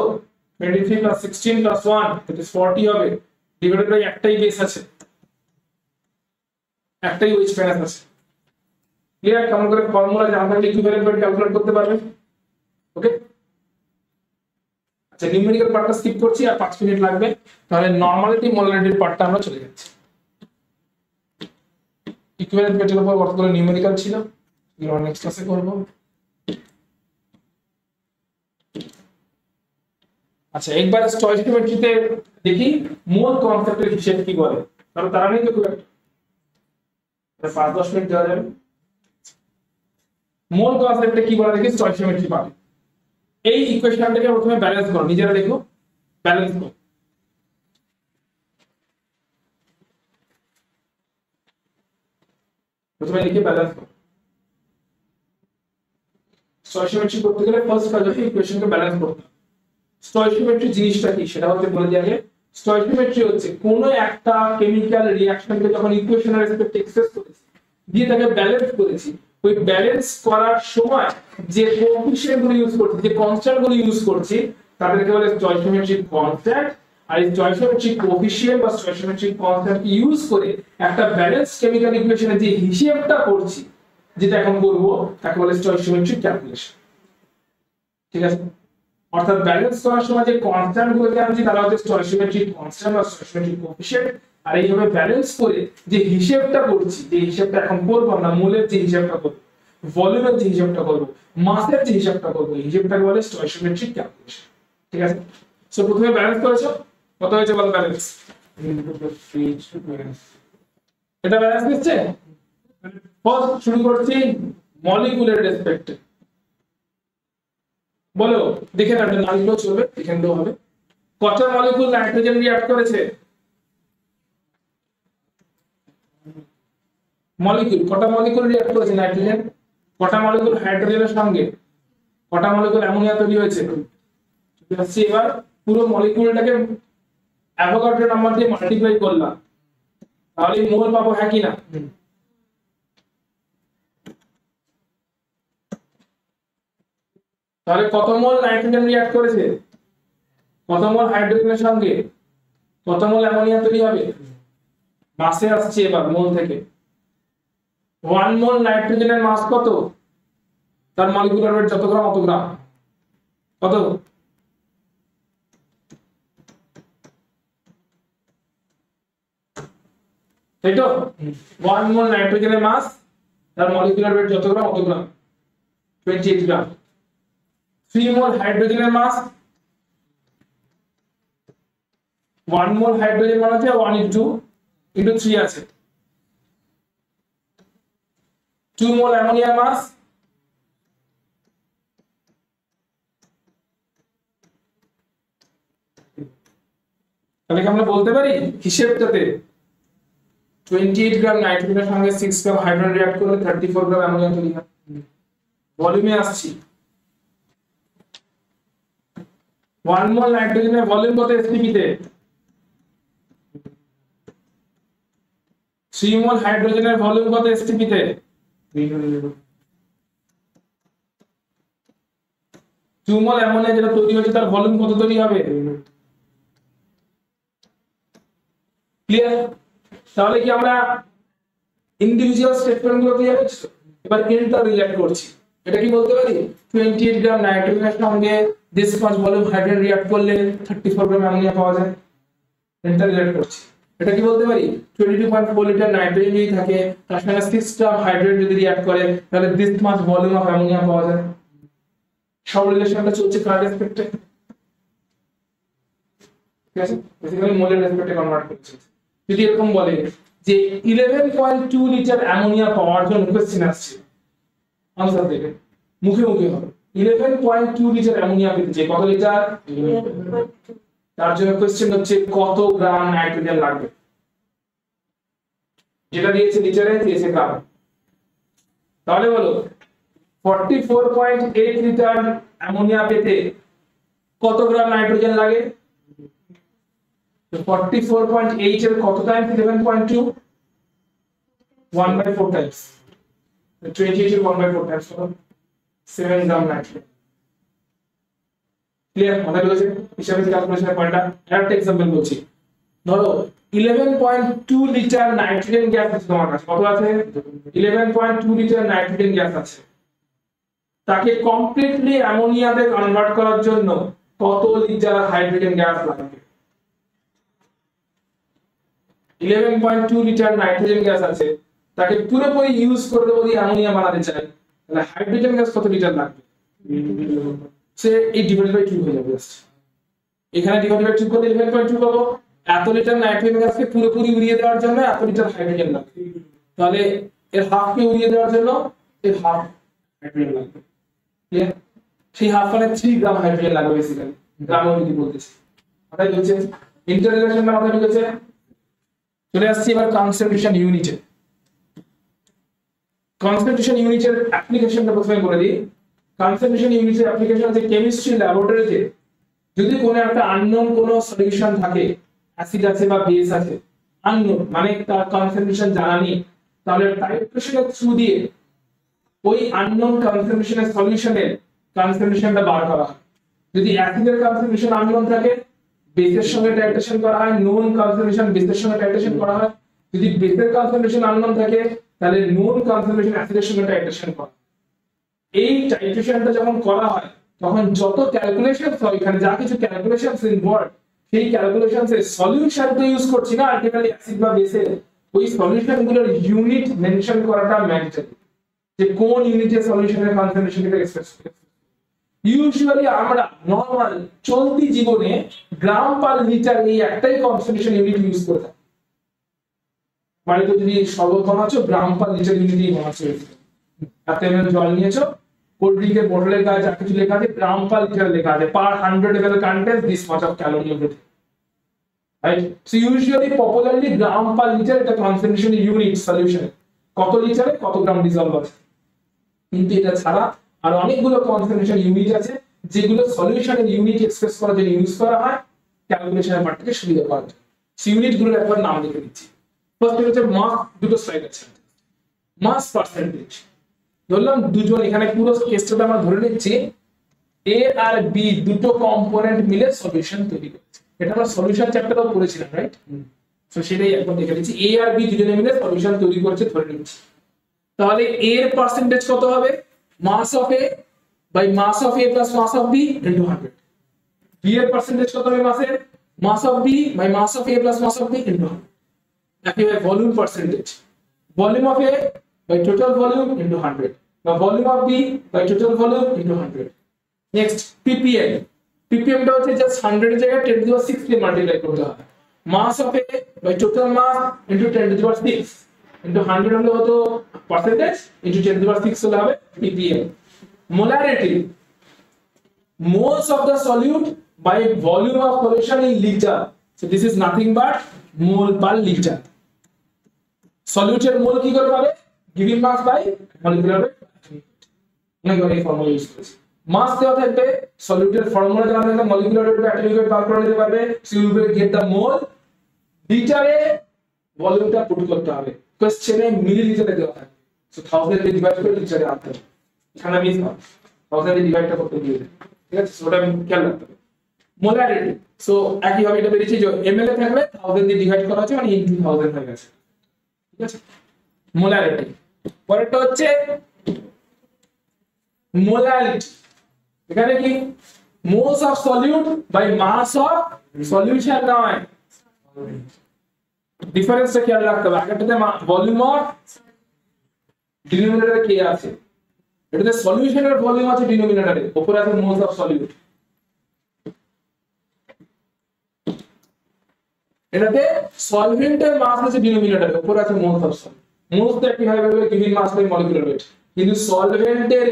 23 + 16 + 1 that is 40 হবে, ডিভাইডেড বাই একটাই বেস আছে, একটাই ওয়েট ব্যালেন্স আছে। ক্লিয়ার? কেমন করে ফর্মুলা জানা থাকলে ইকুইভ্যালেন্ট ওয়েট ক্যালকুলেট করতে পারবে। ওকে, আচ্ছা নিউমেরিক্যাল পার্টটা স্কিপ করছি, আর 5 মিনিট লাগবে, তাহলে নরমালিটি মোলারিটির পার্টটা আমরা চলে যাচ্ছি। ইকুইভ্যালেন্ট ওয়েটের উপর কতগুলো নিউমেরিক্যাল ছিল এগুলো নেক্সট ক্লাসে করব। আচ্ছা একবার স্টয়কিওমেট্রিতে দেখি মোল কনসেপ্টের হিসেব কি বলে, কারণ তারা নেই তো খুব একটা, 5-10 মিনিট দেওয়া যাবে। মোল কনসেপ্টে কি বলে দেখি, স্টয়কিওমেট্রি পাবে। এই ইকুয়েশনটাকে প্রথমে ব্যালেন্স করো, নিজেরা দেখো ব্যালেন্স করো। প্রথমে লিখে ব্যালেন্স করো। স্টয়কিওমেট্রি করতে গেলে ফার্স্ট কাজ হচ্ছে ইকুয়েশনকে ব্যালেন্স করতে। স্টয়কিওমেট্রি জিনিসটা কি সেটা হচ্ছে বলে দিই আগে। স্টয়কিওমেট্রি হচ্ছে কোন একটা কেমিক্যাল রিঅ্যাকশনকে যখন ইকুয়েশনের রেসপেক্টে এক্সপ্রেস করেছি, দিয়ে তাকে ব্যালেন্স করেছি, ওই ব্যালেন্স করার সময় যে কোএফিশিয়েন্ট গুলো ইউজ করছি, যে কনস্ট্যান্ট গুলো ইউজ করছি, তাদেরকে বলে স্টয়কিওমেট্রিক কনস্ট্যান্ট। আর এই স্টয়কিওমেট্রিক কোএফিশিয়েন্ট বা স্টয়কিওমেট্রিক কনস্ট্যান্ট ইউজ করে একটা ব্যালেন্স কেমিক্যাল ইকুয়েশনে যে হিসাবটা করছি, যেটা এখন করব, তাকে বলে স্টয়কিওমেট্রিক ক্যালকুলেশন। ঠিক আছে? অর্থাৎ ব্যালেন্স করার সময় যে কনস্ট্যান্ট গুলোকে আনছি তারা হচ্ছে স্টয়কিওমেট্রিক কনস্ট্যান্ট বা স্টয়কিওমেট্রিক কোএফিশিয়েন্ট। আর এইভাবে ব্যালেন্স করে যে হিসাবটা করছি, যে হিসাবটা এখন করব আমরা, মোলের যে হিসাবটা করব, ভলিউমের যে হিসাবটা করব, মাসের যে হিসাবটা করব, এই হিসাবটাকে বলে স্টয়কিওমেট্রিক ক্যালকুলেশন। ঠিক আছে? সো প্রথমে ব্যালেন্স করেছো, কত হয়েছে বল ব্যালেন্স? এটা ব্যালেন্স নিচ্ছে। ফার্স্ট শুরু করছি মলিকুলার রেসপেক্টে। বলো দেখে না, না লিখলেও চলবে, দেখে নিলেও হবে। কত মলিকুল নাইট্রোজেন রিঅ্যাক্ট করেছে? মলিকুল, কটা মলিকুল রিঅ্যাক্ট করেছে নাইট্রোজেন? কটা মলিকুল হাইড্রোজেনের সঙ্গে? কটা মলিকুল অ্যামোনিয়া তৈরি হয়েছে? এবার পুরো মলিকুলটাকে অ্যাভোগাড্রো নাম্বার দিয়ে মাল্টিপ্লাই করলাম, তাহলে মোল পাবো, হ্যাঁ কি না? তাহলে কত মোল নাইট্রোজেন রিঅ্যাক্ট করেছে, কত মোল হাইড্রোজেনের সঙ্গে, কত মোল অ্যামোনিয়া তৈরি হবে? মাসে আসছে এবার মোল থেকে। 1 মোল নাইট্রোজেনের মাস কত? তার মলিকুলার ওয়েট যত গ্রাম অত গ্রাম। কত? তাই তো? 1 মোল নাইট্রোজেনের মাস, তার মলিকুলার ওয়েট যত গ্রাম অত গ্রাম, 28 গ্রাম। 3 মোল হাইড্রোজেনের মাস, 1 মোল হাইড্রোজেন মানে হচ্ছে 1 into 3 আছে। 2 মোল অ্যামোনিয়া মাস, তাহলে কি আমরা বলতে পারি হিসেবটাতে 28 গ্রাম নাইট্রোজেনের সঙ্গে 6 গ্রাম হাইড্রোজেন রিঅ্যাক্ট করলে 34 গ্রাম অ্যামোনিয়া তৈরি হয়। ভলিউমে আসছি, 1 মোল নাইট্রোজেনের ভলিউম কত এসটিপি তে? 3 মোল হাইড্রোজেনের ভলিউম কত এসটিপি তে? 2 মোল অ্যামোনিয়া যেটা তৈরি হচ্ছে তার ভলিউম কত তৈরি হবে? ক্লিয়ার? তাহলে কি আমরা ইন্ডিভিজুয়াল স্টেটমেন্ট গুলোতে যাচ্ছি, এবার ইন্টার রিলেট করছি। এটা কি বলতে পারি 28 গ্রাম নাইট্রোজেনের সঙ্গে this much volume hydrogen react করলে 34 গ্রাম অ্যামোনিয়া পাওয়া যায়। ইন্টার রিলেট করছি। এটা কি বলতে পারি 22.4 লিটার নাইট্রোজেন যদি থাকে তার সঙ্গে 6 গ্রাম হাইড্রোজেন যদি রিঅ্যাক্ট করে তাহলে this much volume of ammonia পাওয়া যায়। সব রিলেশনটা চলছে কার রেসপেক্টে? ঠিক আছে? বেসিক্যালি মোলের রেসপেক্টে কনভার্ট করছে। যদি এরকম বলে যে 11.2 লিটার অ্যামোনিয়া পাওয়ার জন্য কোশ্চেন আসছে, আনসার দেবে মুখে মুখে হবে, 11.2 লিটার অ্যামোনিয়া পেতে চাই, কত লিটার? তার জন্য কোশ্চেন হচ্ছে কত গ্রাম নাইট্রোজেন লাগবে, যেটা দিয়েছে লিটারে দিয়েছে গ্রাম। তাহলে বলো 44.8 লিটার অ্যামোনিয়া পেতে কত গ্রাম নাইট্রোজেন লাগে? তো 44.8 এর কত টাইমস 11.2? 1/4 টাইমস। 28 এর 1/4 টাইমস কত? 7 গ্রাম নাইট্রোজেন। ক্লিয়ার? মাথায় ঢুকেছে হিসাবে ক্যালকুলেশনের পয়েন্টটা। আরেকটা एग्जांपल বলছি, ধরো 11.2 লিটার নাইট্রোজেন গ্যাস আছে তোমার কাছে, কত আছে? 11.2 লিটার নাইট্রোজেন গ্যাস আছে। তাকে কমপ্লিটলি অ্যামোনিয়াতে কনভার্ট করার জন্য কত লিটার হাইড্রোজেন গ্যাস লাগবে? 11.2 লিটার নাইট্রোজেন গ্যাস আছে, তাকে পুরোপুরি ইউজ করে দেবো যদি অ্যামোনিয়া বানাতে চাই, তাহলে হাইড্রোজেন গ্যাস কত লিটার লাগবে? সে এই ডিভাইডেড বাই 2 হয়ে যাবে জাস্ট। এখানে ডিভাইডেড বাই 2 করলে 11.2 পাবো। এত লিটার নাইট্রোজেন গ্যাসকে পুরোপুরি উড়িয়ে দেওয়ার জন্য এত লিটার হাইড্রোজেন লাগবে, তাহলে এর হাফকে উড়িয়ে দেওয়ার জন্য এর হাফ হাইড্রোজেন লাগবে। ক্লিয়ার? সেই হাফ মানে 3 গ্রাম হাইড্রোজেন লাগবে বেসিক্যালি, গ্রাম ইউনিটি বলতেছি। মাথায় ঢুকছে? ইন্টাররিলেশনটা মাথায় ঢুকেছে? চলে আসছি এবার কনসেন্ট্রেশন ইউনিটে। কনসেন্ট্রেশন ইউনিটের অ্যাপ্লিকেশনটা প্রথমে বলে দিই। কনসেন্ট্রেশন ইউনিটের অ্যাপ্লিকেশন আছে কেমিস্ট্রি ল্যাবরেটরিতে যদি কোনো একটা আননোন কোনো সলিউশন থাকে, অ্যাসিড আছে বা বেস আছে, আননোন মানে তার কনসেন্ট্রেশন জানা নেই, তাহলে টাইট্রেশনের থ্রু দিয়ে ওই আননোন কনসেন্ট্রেশনের সলিউশনের কনসেন্ট্রেশনটা বার করা হয়। যদি অ্যাসিডের কনসেন্ট্রেশন আননোন থাকে, বেসের সঙ্গে টাইট্রেশন করা হয়, নোন কনসেন্ট্রেশন বেসের সঙ্গে টাইট্রেশন করা হয়। যদি বেসের কনসেন্ট্রেশন আননোন থাকে, তাহলে নোন কনসেন্ট্রেশন অ্যাসিডের সঙ্গে টাইট্রেশন করা হয়। এই টাইট্রেশনটা যখন করা হয় তখন যত ক্যালকুলেশন হয়, এখানে যা কিছু ক্যালকুলেশনস ইনভলভ, সেই ক্যালকুলেশনস এর সলিউশন তো ইউজ করছি না আলটিমেটলি অ্যাসিড বা বেসের, ওই সলিউশনগুলোর ইউনিট মেনশন করাটা ম্যান্ডেটরি, যে কোন ইউনিটে সলিউশনের কনসেন্ট্রেশনটা এক্সপ্রেস করে। ইউজুয়ালি আমরা নরমাল চলতি জীবনে গ্রাম পার লিটার এই একটাই কনসেন্ট্রেশন ইউনিট ইউজ করে থাকি। বাড়িতে যদি শরবত বানাচ্ছো গ্রাম পার লিটার ইউনিটই বানাচ্ছো, এত ml জল নিয়েছো, কোল্ড ড্রিঙ্কের বোতলের গায়ে যা কিছু লেখা আছে গ্রাম পার লিটার লেখা আছে, পার 100 ml contains this much of calorie everything, right? So usually popularly gram per litre এটা কনসেন্ট্রেশন ইউনিট সলিউশন, কত লিটারে কত গ্রাম ডিসলভ আছে। কিন্তু এটা ছাড়া আর অনেকগুলো কনসেন্ট্রেশন ইউনিট আছে যেগুলো সলিউশনের ইউনিট এক্সপ্রেস করার জন্য ইউজ করা হয় ক্যালকুলেশনের পার্ট থেকে সুবিধা পাওয়ার জন্য। সেই ইউনিটগুলোর একবার নাম লিখে দিচ্ছি। ফার্স্ট হচ্ছে মাস, দুটো স্লাইড আছে, মাস পার্সেন্টেজ। ধরলাম দুজন, এখানে পুরো কেসটা আমরা ধরে নিচ্ছি এ আর বি দুটো কম্পোনেন্ট মিলে সলিউশন তৈরি করছে। এটা আমরা সলিউশন চ্যাপ্টারেও পড়েছিলাম, রাইট? সো সেটাই একবার দেখে নিচ্ছি, এ আর বি দুজনে মিলে সলিউশন তৈরি করছে ধরে নিচ্ছি। তাহলে এ এর পার্সেন্টেজ কত হবে? Mass of A by mass of A plus mass of B into 100। B এর পার্সেন্টেজ কত হবে? মাসের mass of B by mass of A plus mass of B into 100। একইভাবে volume percentage, volume of A by total volume into 100 বা volume of B by total volume into 100। Next ppm, ppm টা হচ্ছে just 100 এর জায়গায় 10 to the power 6 দিয়ে multiply করতে হয়। Mass of A by total mass into 10 to the power 6 ইনটু 100 হলে কত percentage into 10 to the power 6 হলে হবে ppm। Molarity, moles of the solute by volume of solution in liter, so this is nothing but mole per liter। solute এর মোল কি করে পাবে? given mass by molecular weight। আমরা এই formula use করেছি। মাস দেওয়া থাকবে, সলিউটের ফর্মুলা জানা থাকলে মলিকুলার ওয়েট বা অ্যাটমিক ওয়েট বার করে নিতে পারবে। So you will get the mole. লিটারে ভলিউমটা পুট করতে হবে, কোশ্চেনে মিলিলিটারে দেওয়া থাকে। সো 1000 দিয়ে ডিভাইড করে লিটারে আনতে হবে। এখানে আমি 1000 দিয়ে ডিভাইডটা করতে দিয়ে দেব, ঠিক আছে? সো ওটা আমি খেয়াল রাখতে হবে। মোলারিটি, সো একই ভাবে এটা বেরিয়েছে যে ml এ থাকলে 1000 দিয়ে ডিভাইড করা আছে মানে ইনটু 1000 হয়ে গেছে, ঠিক আছে? মোলারিটি। পরেরটা হচ্ছে মোলারিটি, এখানে কি moles of solute by mass of solution নয়, ডিফারেন্সটা খেয়াল রাখতে হবে। আগেরটাতে ভলিউম অফ, ডিনোমিনেটরে কি আছে? এটাতে সলিউশনের ভলিউম আছে ডিনোমিনেটরে, উপরে আছে মোলস অফ সলিউট। এটাতে সলভেন্টের মাস আছে ডিনোমিনেটরে, উপরে আছে মোলস অফ সলিউট। মোলস তো একই ভাবে given mass by molecular weight, কিন্তু সলভেন্টের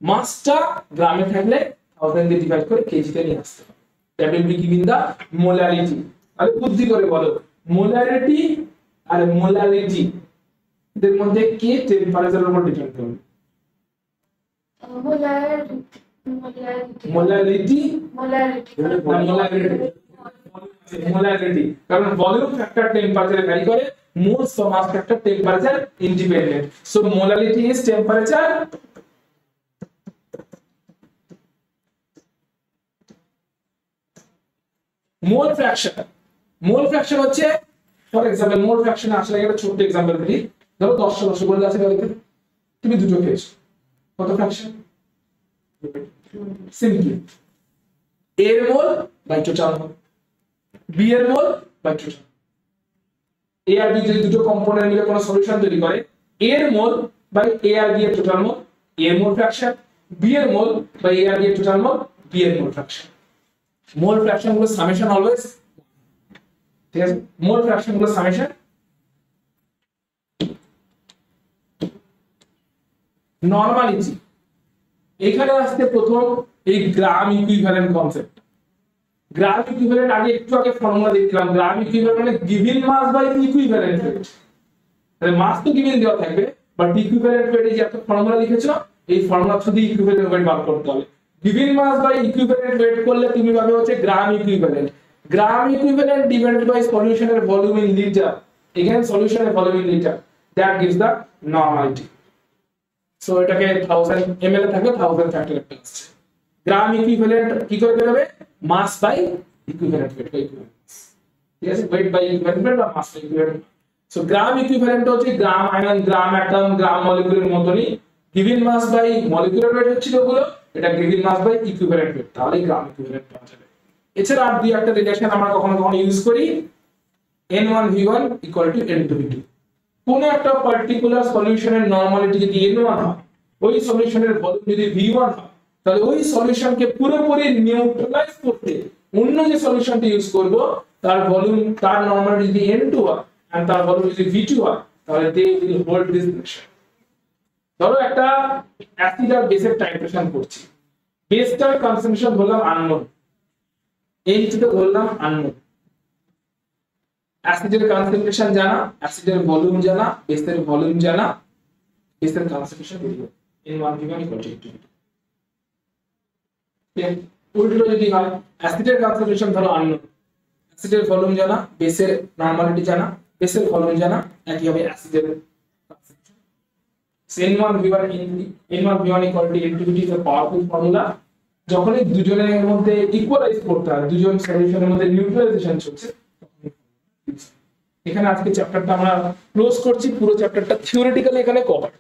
মাসটা গ্রামে থাকলে 1000 দিয়ে ডিভাইড করে কেজিতে নিয়ে আসতে হবে। That will be giving the molarity. আরে বুদ্ধি করে বলো, মোলারিটি আর মোলারিটি এদের মধ্যে কে টেম্পারেচারের উপর ডিপেন্ড করবে? মোলারিটি মোলারিটি, কারণ ভলিউম ফ্যাক্টর টেম্পারেচার ভ্যারি করে, মোলস বা mass factor temperature independent. So molarity is temperature, mole fraction হচ্ছে, ফর এক্সাম্পল মোল ফ্র্যাকশন আসলে একটা ছোট এক্সাম্পল দিই। ধরো 10টা রসগোল্লা আছে বাড়িতে, তুমি দুটো খেয়েছো, কত ফ্র্যাকশন? সিম্পলি এর mole by total mole, B এর মোল বাই টোটাল। এ আর বি যদি দুটো কম্পোনেন্ট মিলে কোনো সলিউশন তৈরি করে, এর মোল বাই এ আর বি এর টোটাল মোল, এর মোল ফ্র্যাকশন, বি এর মোল বাই এ আর বি এর টোটাল মোল, বি এর মোল ফ্র্যাকশন। মোল ফ্র্যাকশন গুলো সামেশন অলওয়েজ, ঠিক আছে? মোল ফ্র্যাকশন গুলো সামেশন। নরমালিটি, এখানে আসতে প্রথম এই গ্রাম ইকুইভ্যালেন্ট কনসেপ্ট। গ্রাম ইকুইভ্যালেন্ট আগে একটু আগে ফর্মুলা দেখলাম, গ্রাম ইকুইভ্যালেন্ট মানে given mass by equivalent weight. তাহলে মাস তো গিভেন দেওয়া থাকবে, বাট ইকুইভ্যালেন্ট ওয়েট, এই যে এত ফর্মুলা লিখেছো, এই ফর্মুলা শুধু ইকুইভ্যালেন্ট ওয়েট বার করতে হবে। Given mass by equivalent weight করলে তুমি পাবে হচ্ছে gram equivalent. Gram equivalent divided by সলিউশনের ভলিউম ইন লিটার, এখানে সলিউশনের volume in litre, that gives the normality. So এটাকে 1000 ml এ থাকলে 1000 ফ্যাক্টর একটা আসছে। গ্রাম ইকুইভ্যালেন্ট কি করে বেরোবে? Mass by equivalent weight by equivalent, ঠিক আছে? ওয়েট বাই ইকুইভ্যালেন্ট ওয়েট বা mass by equivalent. So gram equivalent হচ্ছে gram ion, gram atom, gram মলিকিউলের মতনই। Given mass by molecular weight হচ্ছে ওগুলো, এটা given mass by equivalent weight, তাহলে গ্রাম ইকুইভ্যালেন্ট পাওয়া যাবে। এছাড়া আর দুই একটা রিলেশন আমরা কখনো কখনো ইউজ করি, n1v1 = n2v2। কোন একটা পার্টিকুলার সলিউশনের নরমালিটি যদি n1 হয়, ওই সলিউশনের ভলিউম যদি v1 হয়, তাহলে ওই সলিউশনকে পুরোপুরি নিউট্রালাইজ করতে অন্য যে সলিউশনটি ইউজ করব, তার ভলিউম, তার নরমালিটি যদি n2 হয় আর তার ভলিউম যদি v2 হয়, তাহলে they will hold this relation. ধরো একটা অ্যাসিড আর বেসের টাইট্রেশন করছি, বেসটার কনসেন্ট্রেশন ধরলাম আননোন, n2 তে ধরলাম আননোন। অ্যাসিডের কনসেন্ট্রেশন জানা, অ্যাসিডের ভলিউম জানা, বেসের ভলিউম জানা, বেসের কনসেন্ট্রেশন দিল n1v1 = n2v2। উল্টো যদি হয়, অ্যাসিডের কনসেন্ট্রেশন ধরো আননোন, অ্যাসিডের ভলিউম জানা, বেসের নরমালিটি জানা, বেসের ভলিউম জানা, একই হবে অ্যাসিডের concentration. n1v1 = n2v2 is a powerful formula। যখনই দুজনের মধ্যে ইকুয়ালাইজ করতে হয়, দুজন সলিউশনের মধ্যে নিউট্রালাইজেশন চলছে, এখানে আজকে চ্যাপ্টারটা আমরা ক্লোজ করছি। পুরো চ্যাপ্টারটা থিওরিটিক্যালি এখানে কভারড।